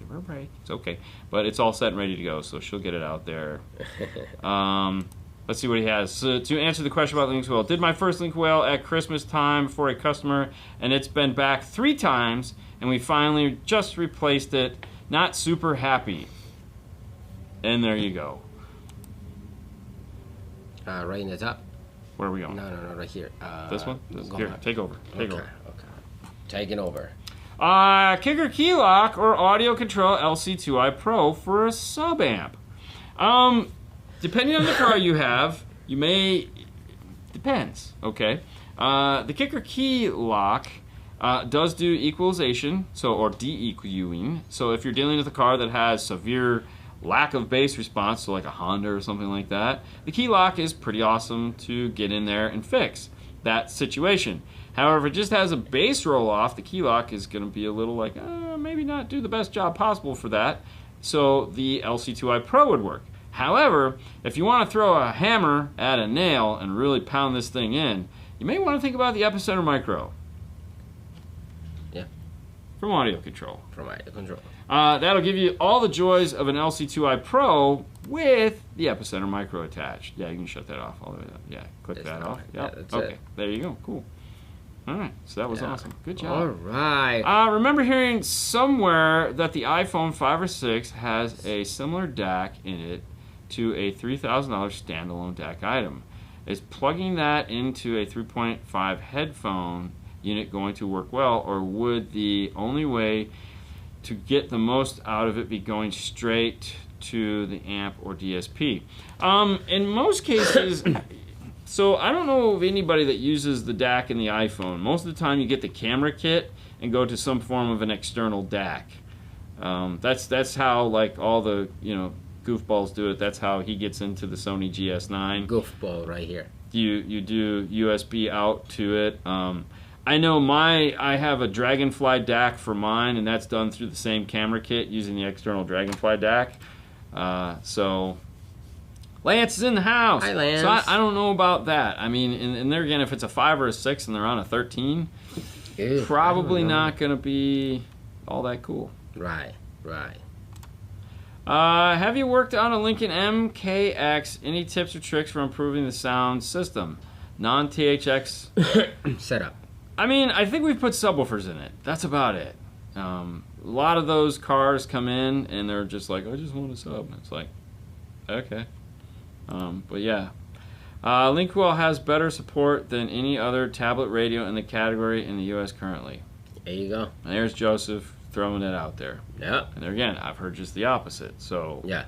her a break. It's okay, but it's all set and ready to go, so she'll get it out there. Let's see what he has. So to answer the question about the link wheel, did my first link wheel at Christmas time for a customer, and it's been back 3 times, and we finally just replaced it. Not super happy. And there you go. Right in the top. Where are we going? No, right here. This one? Here, take over. Take over. Okay. Taking over. Kicker key lock or audio control LC2i Pro for a sub amp. Depending on the car you have, you may. Depends. Okay. The kicker key lock does do equalization, or de-EQing. So if you're dealing with a car that has severe lack of bass response, so like a Honda or something like that, the key lock is pretty awesome to get in there and fix that situation. However, if it just has a bass roll off, the key lock is going to be a little like, maybe not do the best job possible for that. So the LC2i Pro would work. However, if you want to throw a hammer at a nail and really pound this thing in, you may want to think about the Epicenter Micro. Yeah. From Audio Control. From Audio Control. That'll give you all the joys of an LC2i Pro with the Epicenter Micro attached. Yeah, you can shut that off all the way up. Yeah, click that off. Yep. Yeah, that's okay, it. There you go. Cool. All right, so that was awesome. Good job. All right. Remember hearing somewhere that the iPhone 5 or 6 has a similar DAC in it to a $3,000 standalone DAC item. Is plugging that into a 3.5 headphone unit going to work well, or would the only way to get the most out of it be going straight to the amp or DSP? In most cases, so I don't know of anybody that uses the DAC in the iPhone. Most of the time you get the camera kit and go to some form of an external DAC. That's how like all the goofballs do it. That's how he gets into the Sony GS9. Goofball right here. You do USB out to it. I know I have a Dragonfly DAC for mine, and that's done through the same camera kit using the external Dragonfly DAC. So Lance is in the house. Hi, Lance. So I don't know about that. I mean, and there again, if it's a 5 or a 6 and they're on a 13, Ew, probably not going to be all that cool. Right. Have you worked on a Lincoln MKX? Any tips or tricks for improving the sound system? Non-THX setup. I mean, I think we've put subwoofers in it. That's about it. A lot of those cars come in and they're just like, I just want a sub. And it's like, okay. But yeah. Linkwell has better support than any other tablet radio in the category in the U.S. currently. There you go. And there's Joseph throwing it out there. Yeah. And there again, I've heard just the opposite. So yeah.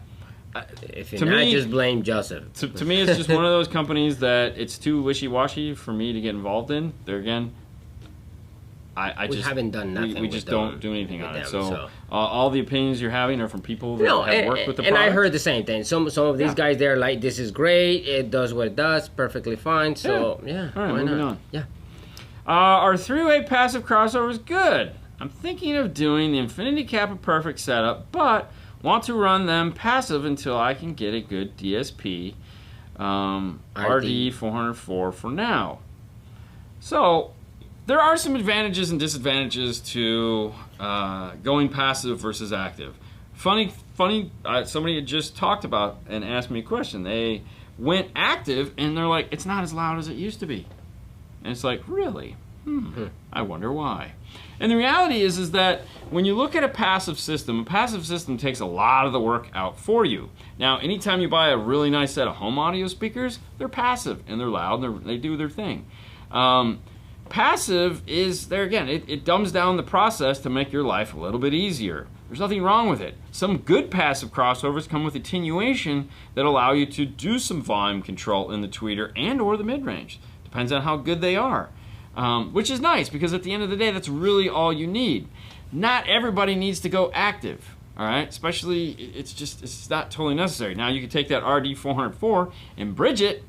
If you're not, just blame Joseph. To me, it's just one of those companies that it's too wishy-washy for me to get involved in. There again, we haven't done nothing. We just don't do anything on it. So all the opinions you're having are from people that have worked with the product. And I heard the same thing. Some of these guys, they're like, this is great. It does what it does. Perfectly fine. So, yeah. All right, why moving not? on. Yeah. Are three-way passive crossovers good? I'm thinking of doing the Infinity Kappa Perfect setup, but want to run them passive until I can get a good DSP RD404 for now. So there are some advantages and disadvantages to going passive versus active. Funny. Somebody had just talked about and asked me a question. They went active and they're like, it's not as loud as it used to be. And it's like, really? I wonder why. And the reality is that when you look at a passive system takes a lot of the work out for you. Now, anytime you buy a really nice set of home audio speakers, they're passive and they're loud and they do their thing. Passive is, there again, it dumbs down the process to make your life a little bit easier. There's nothing wrong with it. Some good passive crossovers come with attenuation that allow you to do some volume control in the tweeter and or the mid-range. Depends on how good they are. Which is nice because at the end of the day, that's really all you need. Not everybody needs to go active, all right? Especially, it's not totally necessary. Now, you can take that RD404 and bridge it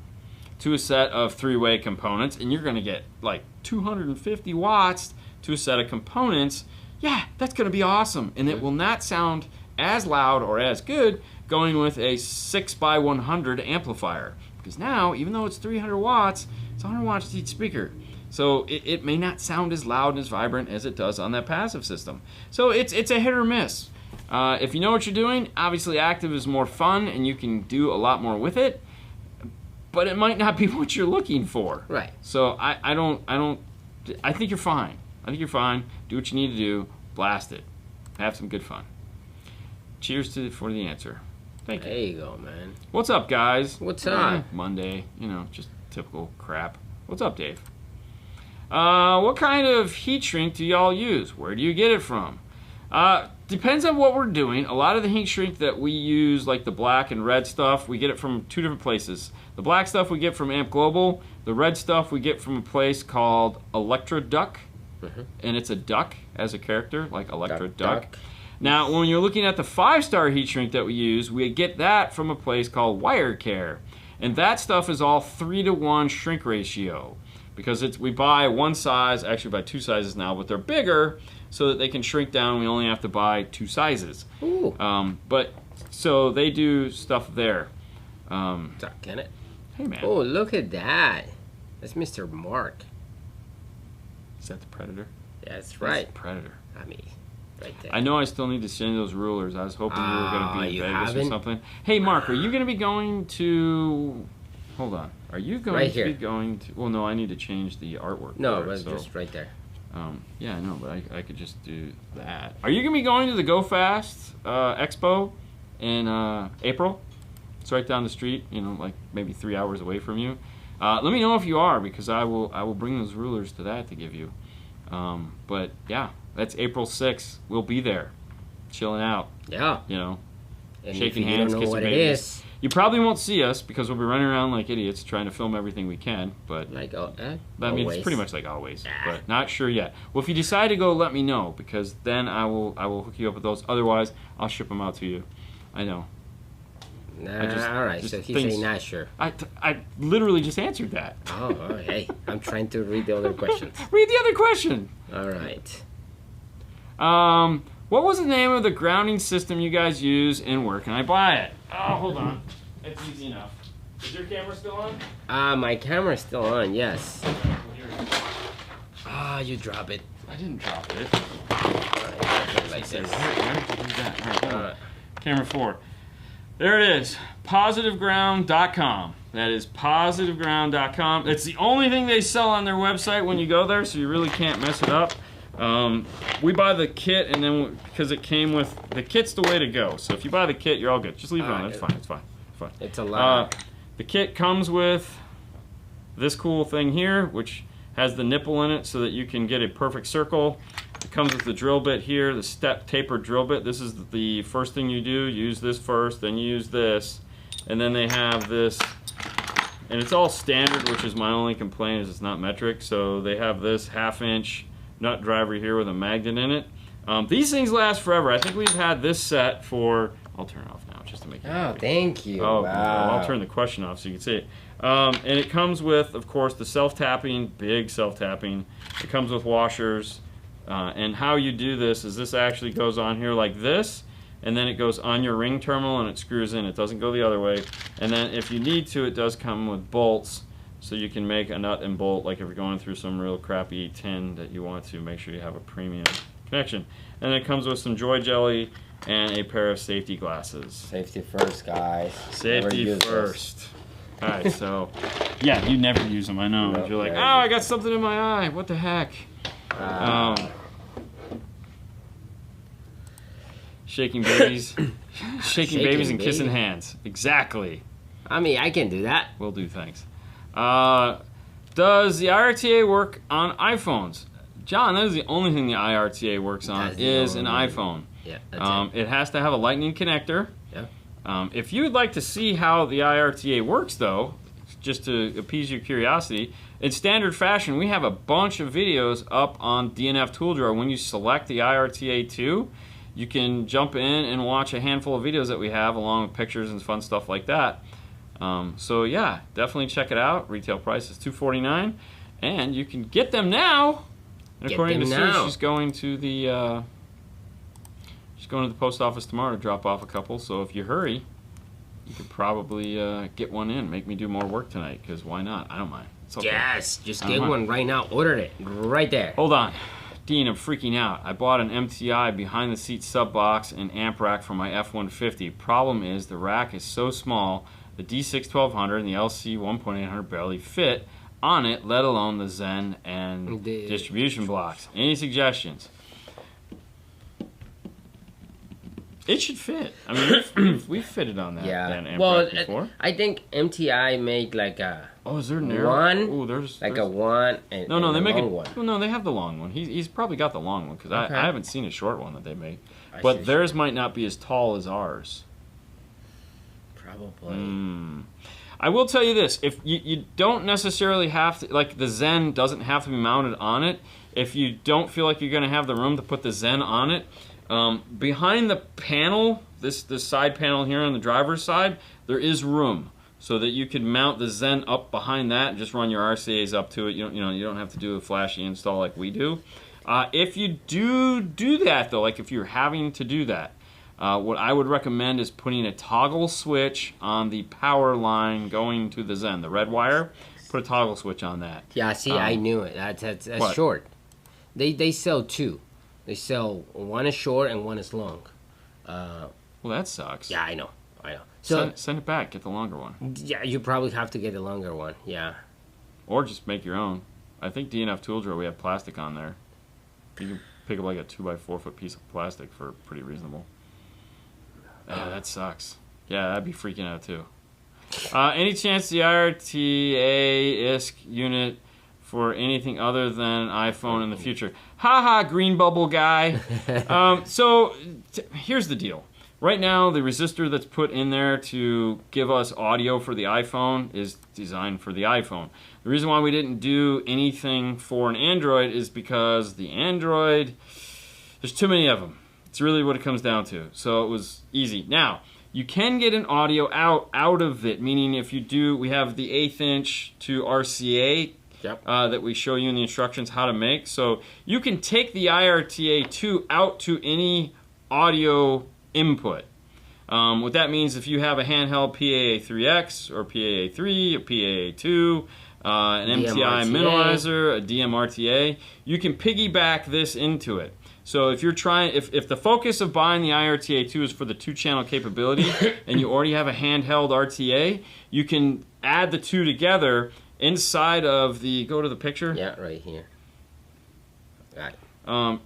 to a set of three-way components, and you're going to get like 250 watts to a set of components. Yeah, that's going to be awesome, and it will not sound as loud or as good going with a 6x100 amplifier. Because now, even though it's 300 watts, it's 100 watts to each speaker. So it may not sound as loud and as vibrant as it does on that passive system. So it's a hit or miss. If you know what you're doing, obviously active is more fun and you can do a lot more with it. But it might not be what you're looking for. Right. So I think you're fine. I think you're fine. Do what you need to do. Blast it. Have some good fun. Cheers for the answer. Thank you. There you go, man. What's up, guys? What's up? Monday. Just typical crap. What's up, Dave? What kind of heat shrink do y'all use? Where do you get it from? Depends on what we're doing. A lot of the heat shrink that we use, like the black and red stuff, we get it from two different places. The black stuff we get from Amp Global. The red stuff we get from a place called Electra Duck. And it's a duck as a character, like Electra Duck. Now, when you're looking at the 5-star heat shrink that we use, we get that from a place called Wire Care. And that stuff is all 3-to-1 shrink ratio. Because we buy one size, actually buy two sizes now, but they're bigger so that they can shrink down. We only have to buy two sizes. Ooh. But so they do stuff there. Can it? Hey, man. Oh, look at that. That's Mr. Mark. Is that the Predator? Yeah, that's right. That's the Predator. I mean, right there. I know I still need to send those rulers. I was hoping you were going to be in Vegas haven't? or something. Hey, Mark, are you going to be going to... Hold on. Are you going right to here. be going to... Well, no, I need to change the artwork. No, for it, but just right there. Yeah, I know, but I could just do that. Are you going to be going to the Go Fast Expo in April? It's right down the street, like maybe 3 hours away from you. Let me know if you are, because I will bring those rulers to that to give you. But yeah, that's April 6th. We'll be there, chilling out. Yeah. And if shaking you hands, don't know kissing what babies. it is. You probably won't see us because we'll be running around like idiots trying to film everything we can. But Like, I mean, always. it's pretty much like always, but not sure yet. Well, if you decide to go, let me know, because then I will hook you up with those. Otherwise, I'll ship them out to you. I know. Nah, all right. So he's saying not sure. I literally just answered that. Oh, hey. I'm trying to read the other questions. Read the other question. All right. What was the name of the grounding system you guys use, and where can I buy it? Oh, hold on. It's easy enough. Is your camera still on? My camera's still on, yes. Ah, you drop it. I didn't drop it. Like this. Where did you do that? All right, hold on. Camera 4. There it is. PositiveGround.com. That is PositiveGround.com. It's the only thing they sell on their website when you go there, so you really can't mess it up. We buy the kit, and then because it came with the kit's the way to go. So if you buy the kit, you're all good. Just leave it on. It's fine. It's fine. It's fine. It's a lot. The kit comes with this cool thing here, which has the nipple in it so that you can get a perfect circle. It comes with the drill bit here, the step tapered drill bit. This is the first thing you do. Use this first, then you use this, and then they have this, and it's all standard, which is my only complaint is it's not metric. So they have this 1/2-inch nut driver here with a magnet in it. These things last forever. I think we've had this set for, I'll turn it off now just to make it happy. Thank you. Oh, wow. I'll turn the question off so you can see it. And it comes with, of course, the self-tapping, big self-tapping. It comes with washers. And how you do this is this actually goes on here like this, and then it goes on your ring terminal and it screws in. It doesn't go the other way. And then if you need to, it does come with bolts, so you can make a nut and bolt, like if you're going through some real crappy tin that you want to make sure you have a premium connection. And it comes with some Joy Jelly and a pair of safety glasses. Safety first, guys. Safety first. All right, so yeah, you never use them. I know. Nope, You're like, oh, I got something in my eye. What the heck? Shaking babies, shaking babies and kissing hands. Exactly. I mean, I can do that. Will do. Thanks. Does the IRTA work on iPhones? John, that is the only thing the IRTA works on is an iPhone. Yeah, that's it has to have a lightning connector. Yeah. If you would like to see how the IRTA works, though, just to appease your curiosity, in standard fashion, we have a bunch of videos up on DNF Tool Drawer. When you select the IRTA2, you can jump in and watch a handful of videos that we have, along with pictures and fun stuff like that. So yeah, definitely check it out. Retail price is $249, and you can get them now. And according to Sue, she's going to the post office tomorrow to drop off a couple. So if you hurry, you could probably get one in. Make me do more work tonight, because why not? I don't mind. It's okay. Yes, just get one right now. Order it right there. Hold on. Dean, I'm freaking out. I bought an MTI behind the seat sub box and amp rack for my F-150. Problem is the rack is so small, the D6 1200 and the LC 1.800 barely fit on it, let alone the Zen and distribution blocks. Any suggestions? It should fit. I mean, we've fitted on that amp rack before. I think MTI make like a is there narrow? one? Oh, there's a one and no, they make a it. one. Well, no, they have the long one. He's probably got the long one because I haven't seen a short one that they make. But theirs might not be as tall as ours. Probably. I will tell you this: if you don't necessarily have to, like the Zen doesn't have to be mounted on it. If you don't feel like you're going to have the room to put the Zen on it, behind the panel, this side panel here on the driver's side, there is room so that you can mount the Zen up behind that and just run your RCAs up to it. You don't have to do a flashy install like we do. If you do that though, like if you're having to do that, what I would recommend is putting a toggle switch on the power line going to the Zen, the red wire. Put a toggle switch on that. Yeah, see, I knew it. That's short. They sell two. They sell one is short and one is long. Well, that sucks. Yeah, I know. So send it back. Get the longer one. Yeah, you probably have to get the longer one. Yeah. Or just make your own. I think DNF Tool Drawer, we have plastic on there. You can pick up like a 2x4 foot piece of plastic for pretty reasonable. That sucks. Yeah, I'd be freaking out too. Any chance the IRTA ISK unit for anything other than iPhone in the future? Haha, green bubble guy. Here's the deal. Right now, the resistor that's put in there to give us audio for the iPhone is designed for the iPhone. The reason why we didn't do anything for an Android is because the Android, there's too many of them. It's really what it comes down to. So it was easy. Now, you can get an audio out of it, meaning if you do, we have the 1/8 inch to RCA that we show you in the instructions how to make. So you can take the IRTA2 out to any audio input. What that means, if you have a handheld PAA3X or PAA3 or PAA2, an MTI minimizer, a DMRTA. You can piggyback this into it. So if you're trying, if the focus of buying the IRTA2 is for the 2-channel capability, and you already have a handheld RTA, you can add the two together inside of the. Go to the picture. Yeah, right here. Got it.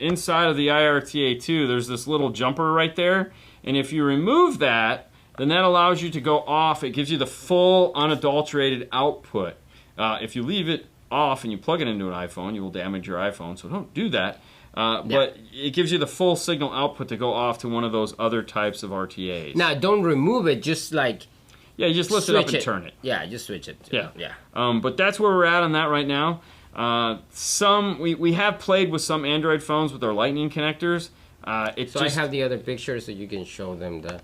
Inside of the IRTA2, there's this little jumper right there, and if you remove that, then that allows you to go off. It gives you the full unadulterated output. If you leave it off and you plug it into an iPhone, you will damage your iPhone, so don't do that. But it gives you the full signal output to go off to one of those other types of RTAs. Now, don't remove it, just like... Yeah, you just lift it up and turn it. Yeah, just switch it. Yeah. But that's where we're at on that right now. We have played with some Android phones with their Lightning connectors. I have the other picture so you can show them the...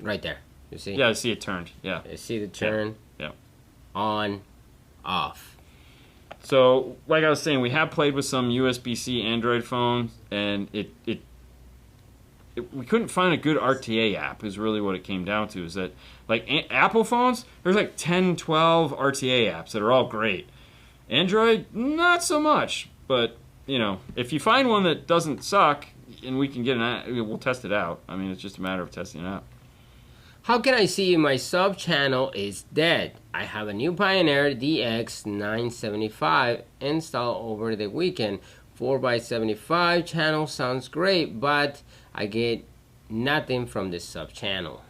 right there. You see? Yeah, I see it turned. Yeah. You see the turn? Yeah. On, off. So, like I was saying, we have played with some USB-C Android phones, and we couldn't find a good RTA app is really what it came down to. Is that, like, Apple phones, there's like 10, 12 RTA apps that are all great. Android, not so much. But, you know, if you find one that doesn't suck, and we can get we'll test it out. I mean, it's just a matter of testing it out. How can I see my sub channel is dead? I have a new Pioneer DX975 installed over the weekend. 4x75 channel sounds great, but I get nothing from the sub channel.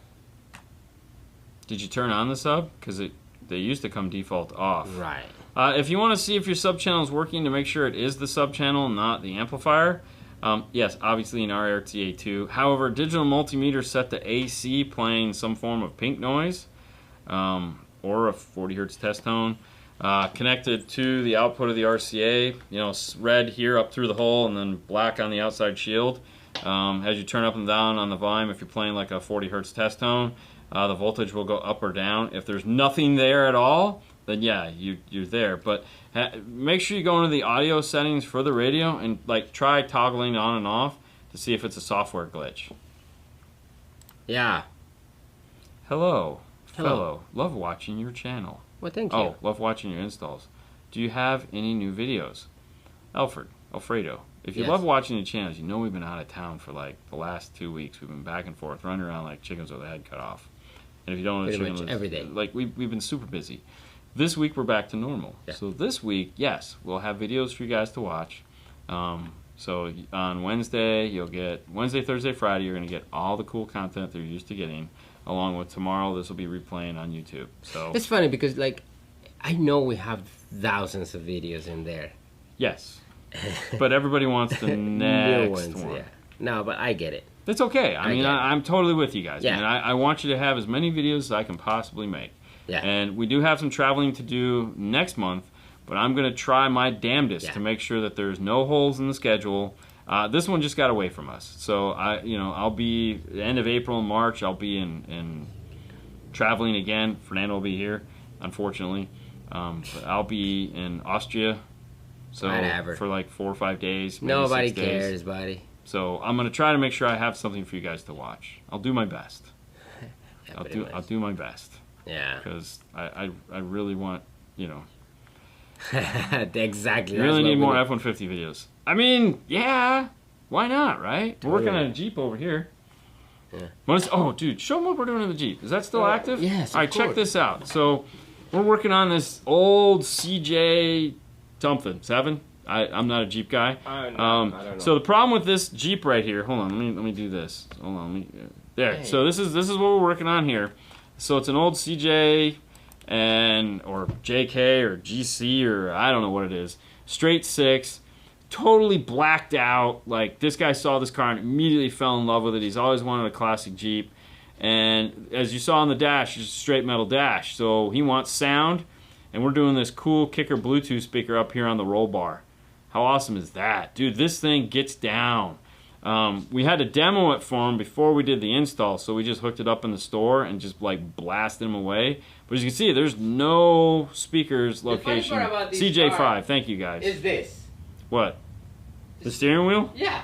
Did you turn on the sub? Because they used to come default off. Right. If you want to see if your sub channel is working, to make sure it is the sub channel, not the amplifier. Yes, obviously an IRTA2. However, digital multimeter set to AC playing some form of pink noise or a 40 hertz test tone. Connected to the output of the RCA, you know, red here up through the hole and then black on the outside shield. As you turn up and down on the volume, if you're playing like a 40 hertz test tone, the voltage will go up or down. If there's nothing there at all, then yeah, you're there. But make sure you go into the audio settings for the radio and like try toggling on and off to see if it's a software glitch. Yeah. Hello, fellow. Love watching your channel. Well, thank you. Oh, love watching your installs. Do you have any new videos? Alfredo, if you love watching the channels, you know we've been out of town for like the last 2 weeks. We've been back and forth, running around like chickens with a head cut off. And if you don't know Pretty chicken much every day. Like we've been super busy. This week we're back to normal. Yeah. So this week, yes, we'll have videos for you guys to watch. So on Wednesday, you'll get Wednesday, Thursday, Friday. You're going to get all the cool content that you're used to getting. Along with tomorrow, this will be replaying on YouTube. So it's funny because like I know we have thousands of videos in there. Yes, but everybody wants the next one. Yeah. No, but I get it. It's okay. I mean, I'm totally with you guys. Yeah. Man. I want you to have as many videos as I can possibly make. Yeah. And we do have some traveling to do next month, but I'm going to try my damnedest to make sure that there's no holes in the schedule. This one just got away from us. So I'll be the end of April and March. I'll be in traveling again. Fernando will be here, unfortunately. But I'll be in Austria. So Whatever. For like 4 or 5 days. Maybe Nobody 6 days. cares, buddy. So I'm gonna try to make sure I have something for you guys to watch. I'll do my best. Yeah, I'll do my best. Yeah. Because I really want, you know. Exactly. You really need more F-150 videos. I mean, yeah. Why not, right? We're working on a Jeep over here. Yeah. Oh, dude, show them what we're doing in the Jeep. Is that still active? Yes. All right, check this out. So we're working on this old CJ something 7. I'm not a Jeep guy. I don't know. So the problem with this Jeep right here, hold on, let me do this. Hold on, there. Hey. So this is what we're working on here. So it's an old CJ or JK or GC or I don't know what it is. Straight 6, totally blacked out. Like this guy saw this car and immediately fell in love with it. He's always wanted a classic Jeep. And as you saw on the dash, it's a straight metal dash. So he wants sound, and we're doing this cool kicker Bluetooth speaker up here on the roll bar. How awesome is that? Dude, this thing gets down. We had to demo it for him before we did the install, so we just hooked it up in the store and just like blasted him away. But as you can see, there's no speakers location. CJ5, thank you guys. Is this? What? The steering wheel? Yeah.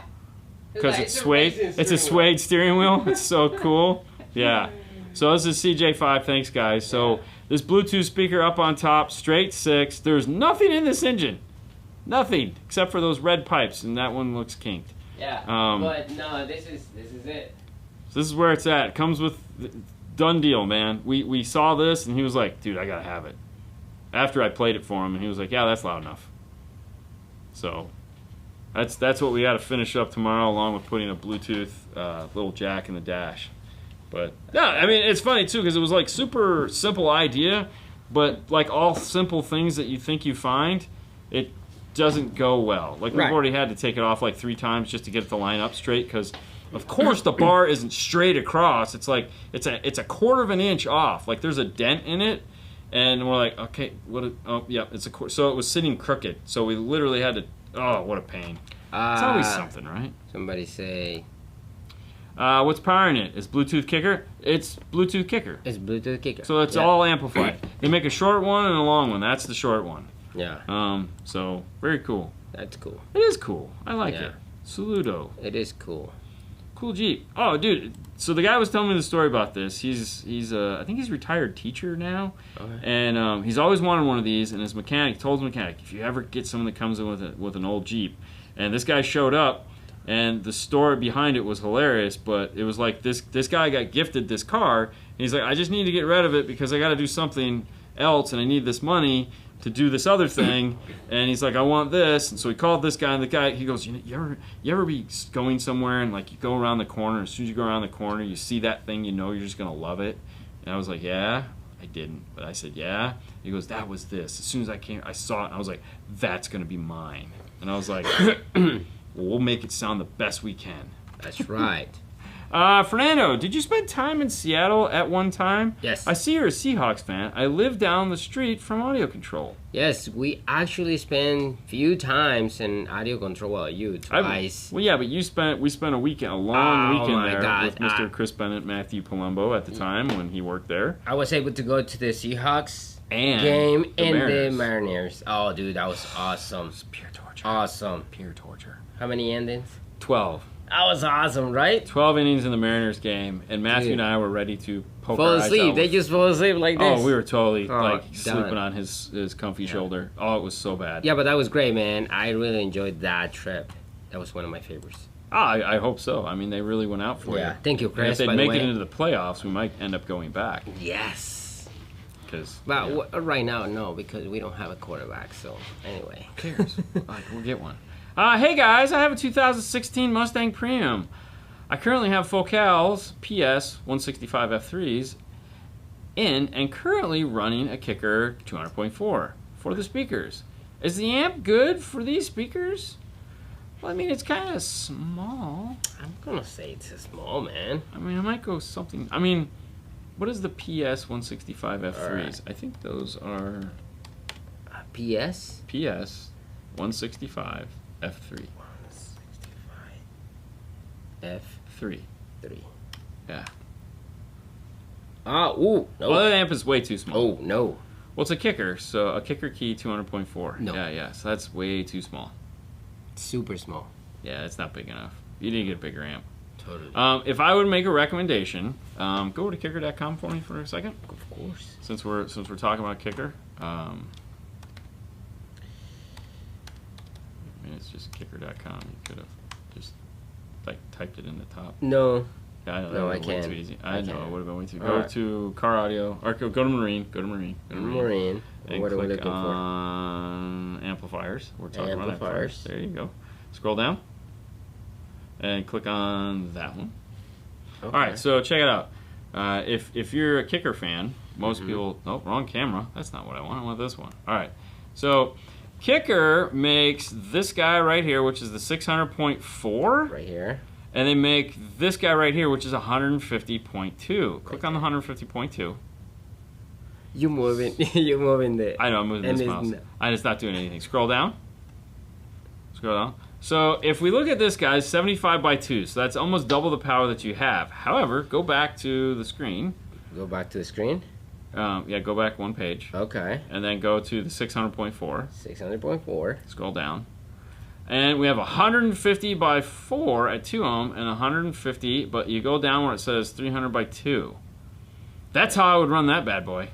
Because it's suede? It's a suede steering wheel? It's so cool. Yeah. So this is CJ5, thanks guys. So This Bluetooth speaker up on top, straight 6. There's nothing in this engine. Nothing except for those red pipes, and that one looks kinked. Yeah, but no, this is it. So this is where it's at. It comes with done deal, man. We saw this, and he was like, dude, I gotta have it. After I played it for him, and he was like, yeah, that's loud enough. So that's what we got to finish up tomorrow, along with putting a Bluetooth little jack in the dash. But yeah, I mean, it's funny too because it was like super simple idea, but like all simple things that you think you find, it doesn't go well. Like we've already had to take it off like 3 times just to get it to line up straight because, of course, the bar isn't straight across. It's like it's a 1/4 of an inch off. Like there's a dent in it, and we're like, okay, what? Oh, yeah, it's a so it was sitting crooked. So we literally had to. Oh, what a pain! It's always something, right? Somebody say. What's powering it? Is Bluetooth kicker? It's Bluetooth kicker. It's Bluetooth kicker. So it's all amplified. They make a short one and a long one. That's the short one. Yeah. So very cool. That's cool. It is cool. I like it. Saludo. It is cool. Cool Jeep. Oh, dude. So the guy was telling me the story about this. He's I think he's a retired teacher now, and he's always wanted one of these. And his mechanic told his mechanic, if you ever get someone that comes in with an old Jeep, and this guy showed up. And the story behind it was hilarious, but it was like this guy got gifted this car, and he's like, I just need to get rid of it because I got to do something else, and I need this money to do this other thing. And he's like, I want this. And so he called this guy, and the guy, he goes, you ever be going somewhere, and like you go around the corner, and as soon as you go around the corner, you see that thing, you know you're just going to love it. And I was like, yeah. I didn't, but I said, yeah. He goes, that was this. As soon as I came, I saw it, and I was like, that's going to be mine. And I was like... Well, we'll make it sound the best we can. That's right. Fernando, did you spend time in Seattle at one time? Yes. I see you're a Seahawks fan. I live down the street from Audio Control. Yes, we actually spent few times in Audio Control. Well, you twice. Well, yeah, but we spent a weekend, a long weekend there with Mr. Chris Bennett, Matthew Palumbo at the time when he worked there. I was able to go to the Seahawks and game and the Mariners. Oh, dude, that was awesome. It was pure torture. Awesome. Pure torture. How many endings? 12. That was awesome, right? 12 innings in the Mariners game, and Matthew and I were ready to poke fall our eyes asleep. out. They just fall asleep like this. Oh, we were totally done. sleeping on his comfy shoulder. Oh, it was so bad. Yeah, but that was great, man. I really enjoyed that trip. That was one of my favorites. I hope so. I mean, they really went out for you. Yeah, thank you, Chris. And if they make it into the playoffs, we might end up going back. Yes. But right now, no, because we don't have a quarterback. So anyway, who cares? We'll get one. Hey guys, I have a 2016 Mustang Premium. I currently have Focals PS 165 F3s in and currently running a Kicker 200.4 for the speakers. Is the amp good for these speakers? Well, I mean, it's kind of small. I'm gonna say it's small, man. I mean, I might go something. I mean, what is the PS 165 F3s? Right. I think those are PS 165 F3. 165 F3. Yeah. Ooh, no. Well, that amp is way too small. Oh, no. Well, it's a Kicker, so a Kicker Key 200.4. No. Yeah, so that's way too small. Super small. Yeah, it's not big enough. You need to get a bigger amp. Totally. If I would make a recommendation, go to kicker.com for me for a second. Of course. Since we're talking about Kicker. I mean, it's just kicker.com. You could have just typed it in the top. No. Yeah, I know. No, I Way can't. too easy. I know. It would have been way too. All Go to Car Audio or go to Marine. Marine. And what are we click looking on amplifiers. We're talking about amplifiers. There you go. Scroll down and click on that one. Okay. All right. So check it out. If you're a Kicker fan, most people. Nope, wrong camera. That's not what I want. I want this one. All right. So Kicker makes this guy right here, which is the 600.4. Right here. And they make this guy right here, which is 150.2. Click on the 150.2. You're moving the... I know, I'm moving this mouse. It's not doing anything. Scroll down. Scroll down. So if we look at this guy, 75 by 2. So that's almost double the power that you have. However, go back to the screen. Go back to the screen? Yeah, go back one page. Okay. And then go to the 600.4. 600.4. Scroll down. And we have 150 by 4 at 2 ohm and 150, but you go down where it says 300 by 2. That's how I would run that bad boy.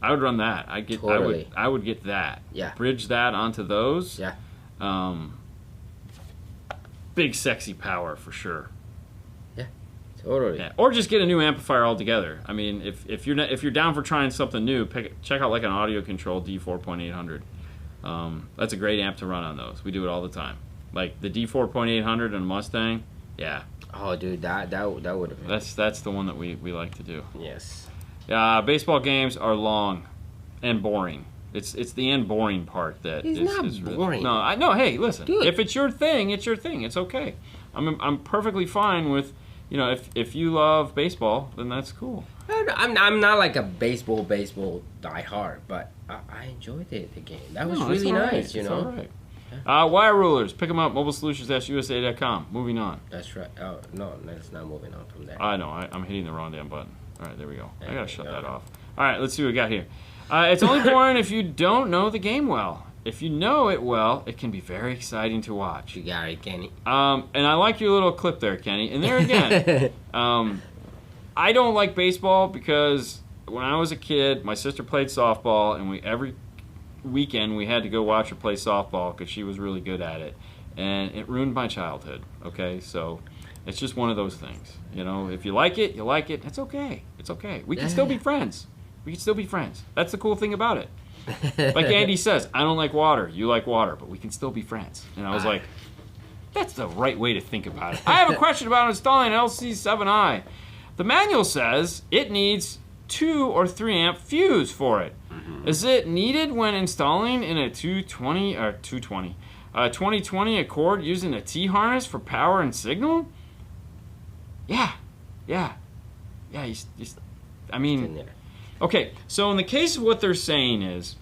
I would run that. Totally. I would get that. Yeah. Bridge that onto those. Yeah. Big sexy power for sure. Yeah. Totally. Yeah. Or just get a new amplifier altogether. I mean, if you're down for trying something new, check out like an audio control D4.800. That's a great amp to run on those. We do it all the time. Like the D4.800 and Mustang. Yeah. Oh, dude, that would have been. That's the one that we like to do. Yes. Baseball games are long and boring. It's the end boring part that it's not boring. Really, no. Hey, listen. Dude. If it's your thing, it's your thing. It's okay. I'm perfectly fine with, if you love baseball, then that's cool. I'm not like a baseball diehard, but I enjoyed the game. That was really nice, It's all right. Wire rulers, pick them up. mobilesolutions-usa.com. Moving on. That's right. Oh no, it's not moving on from there. I know. I'm hitting the wrong damn button. All right, there we go. I gotta shut that off. All right, let's see what we got here. It's only boring if you don't know the game well. If you know it well, it can be very exciting to watch. You got it, Kenny. And I like your little clip there, Kenny. And there again, I don't like baseball because when I was a kid, my sister played softball, and every weekend we had to go watch her play softball because she was really good at it, and it ruined my childhood. Okay, so it's just one of those things. If you like it, you like it. It's okay. It's okay. We can still be friends. That's the cool thing about it. Like Andy says, I don't like water. You like water, but we can still be friends. And I was like, that's the right way to think about it. I have a question about installing an LC7i. The manual says it needs 2 or 3 amp fuse for it. Mm-hmm. Is it needed when installing in a 2020 Accord using a T harness for power and signal? Yeah. Okay, so in the case of what they're saying is,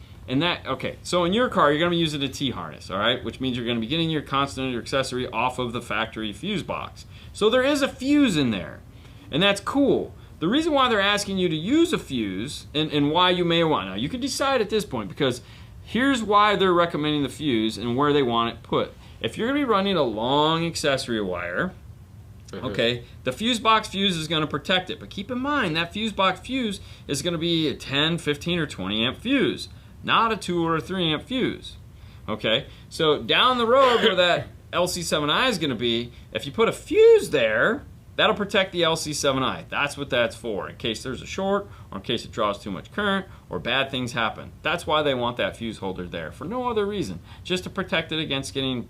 so in your car, you're going to be using a T harness, all right? Which means you're going to be getting your constant or accessory off of the factory fuse box. So there is a fuse in there, and that's cool. The reason why they're asking you to use a fuse, and why you may want, now you can decide at this point, because here's why they're recommending the fuse and where they want it put. If you're going to be running a long accessory wire, okay, the fuse box fuse is going to protect it. But keep in mind, that fuse box fuse is going to be a 10, 15, or 20 amp fuse, not a 2 or a 3 amp fuse. Okay, so down the road where that LC7i is going to be, if you put a fuse there, that'll protect the LC7i. That's what that's for, in case there's a short, or in case it draws too much current, or bad things happen. That's why they want that fuse holder there, for no other reason, just to protect it against getting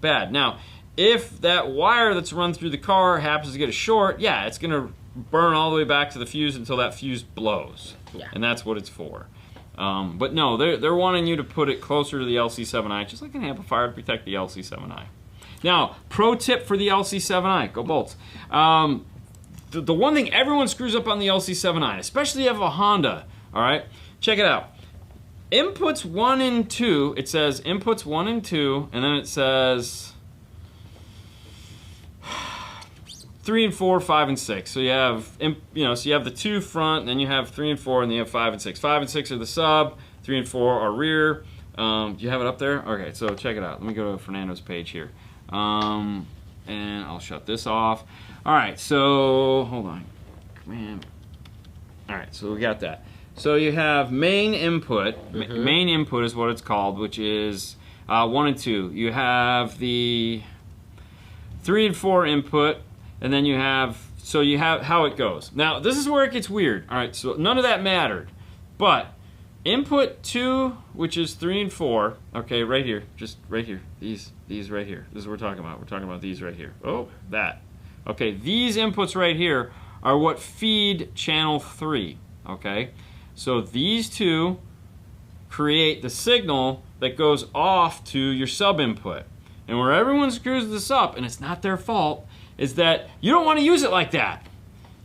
bad. Now, if that wire that's run through the car happens to get a short, yeah, it's going to burn all the way back to the fuse until that fuse blows. Yeah. And that's what it's for. But no, they're wanting you to put it closer to the LC7i, just like an amplifier to protect the LC7i. Now, pro tip for the LC7i, go Bolts. The one thing everyone screws up on the LC7i, especially if you have a Honda, all right? Check it out. Inputs 1 and 2, it says inputs 1 and 2, and then it says 3 and 4, 5 and 6. So you have, so you have the 2 front, and then you have 3 and 4, and then you have 5 and 6. 5 and 6 are the sub, 3 and 4 are rear. Do you have it up there? Okay, so check it out. Let me go to Fernando's page here. And I'll shut this off. All right, so hold on. Man. All right, so we got that. So you have main input. Mm-hmm. Main input is what it's called, which is 1 and 2. You have the 3 and 4 input, and then you have how it goes. Now, this is where it gets weird. All right, so none of that mattered. But input 2, which is 3 and 4, okay, right here, just right here, these right here. This is what we're talking about. We're talking about these right here. Oh, that. Okay, these inputs right here are what feed channel 3, okay? So these 2 create the signal that goes off to your sub input. And where everyone screws this up, and it's not their fault, is that you don't want to use it like that.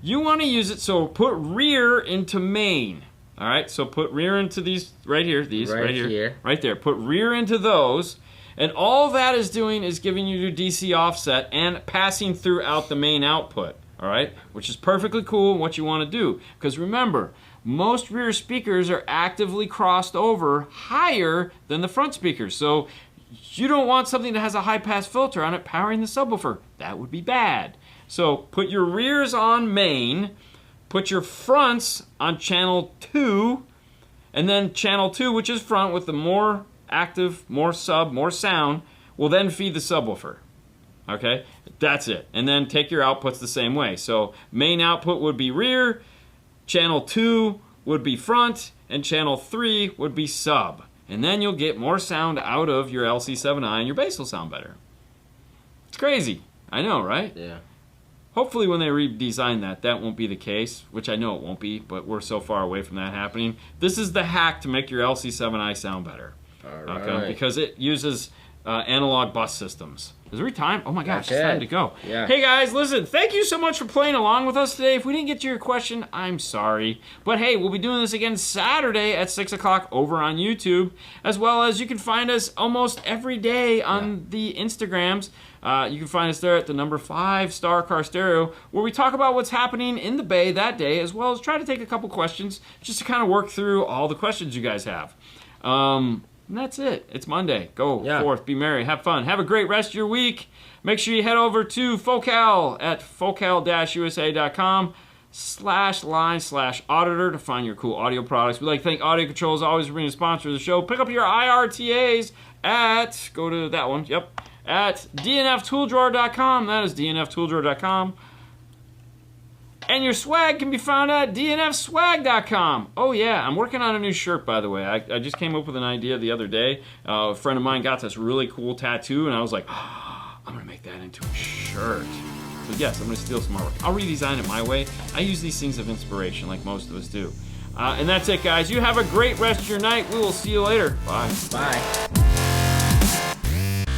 You want to use it, so put rear into main. All right, so put rear into these right here, right here, right there. Put rear into those, and all that is doing is giving you your DC offset and passing throughout the main output. All right, which is perfectly cool and what you want to do. Because remember, most rear speakers are actively crossed over higher than the front speakers. So you don't want something that has a high pass filter on it powering the subwoofer. That would be bad. So put your rears on main, put your fronts on channel 2, And then channel 2, which is front with the more active, more sub, more sound, will then feed the subwoofer. Okay, that's it. And then take your outputs the same way. So main output would be rear, channel 2 would be front, and channel 3 would be sub. And then you'll get more sound out of your LC7i and your bass will sound better. It's crazy. I know, right? Yeah. Hopefully when they redesign that won't be the case, which I know it won't be, but we're so far away from that happening. This is the hack to make your LC7i sound better. All right. Okay? Because it uses analog bus systems. Is there time? Oh my gosh, Okay. it's time to go. Yeah. Hey guys, listen, thank you so much for playing along with us today. If we didn't get to your question, I'm sorry. But hey, we'll be doing this again Saturday at 6 o'clock over on YouTube, as well as you can find us almost every day on the Instagrams. You can find us there at the number 5 Star Car Stereo, where we talk about what's happening in the Bay that day, as well as try to take a couple questions just to kind of work through all the questions you guys have. And that's it. It's Monday. Go forth, be merry, have fun. Have a great rest of your week. Make sure you head over to Focal at focal-usa.com/line/auditor to find your cool audio products. We'd like to thank Audio Control as always for being a sponsor of the show. Pick up your IRTAs at, go to that one, at dnftooldrower.com. That is dnftooldrower.com. And your swag can be found at dnfswag.com. Oh yeah, I'm working on a new shirt, by the way. I just came up with an idea the other day. A friend of mine got this really cool tattoo, and I was like, oh, I'm going to make that into a shirt. So yes, I'm going to steal some artwork. I'll redesign it my way. I use these things of inspiration like most of us do. And that's it, guys. You have a great rest of your night. We will see you later. Bye. Bye.